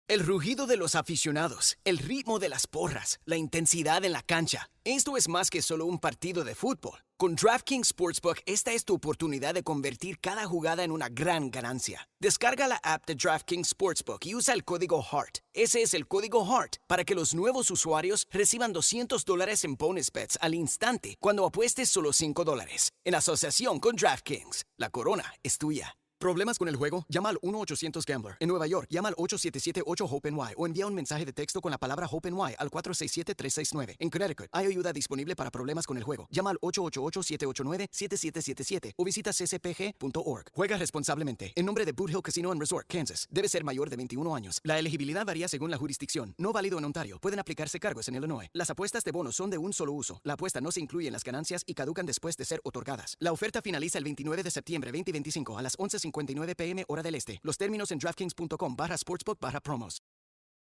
El rugido de los aficionados, el ritmo de las porras, la intensidad en la cancha. Esto es más que solo un partido de fútbol. Con DraftKings Sportsbook, esta es tu oportunidad de convertir cada jugada en una gran ganancia. Descarga la app de DraftKings Sportsbook y usa el código HEART. Ese es el código HEART para que los nuevos usuarios reciban $200 en bonus bets al instante cuando apuestes solo $5. En asociación con DraftKings, la corona es tuya. ¿Problemas con el juego? Llama al 1-800-GAMBLER. En Nueva York, llama al 877-8-HOPE-NY o envía un mensaje de texto con la palabra HOPE-NY al 467-369. En Connecticut, hay ayuda disponible para problemas con el juego. Llama al 888-789-7777 o visita ccpg.org. Juega responsablemente. En nombre de Boot Hill Casino and Resort, Kansas. Debe ser mayor de 21 años. La elegibilidad varía según la jurisdicción. No válido en Ontario. Pueden aplicarse cargos en Illinois. Las apuestas de bonos son de un solo uso. La apuesta no se incluye en las ganancias y caducan después de ser otorgadas. La oferta finaliza el 29 de septiembre 2025 a las 11:59 p.m. hora del este. Los términos en DraftKings.com/sportsbook/promos.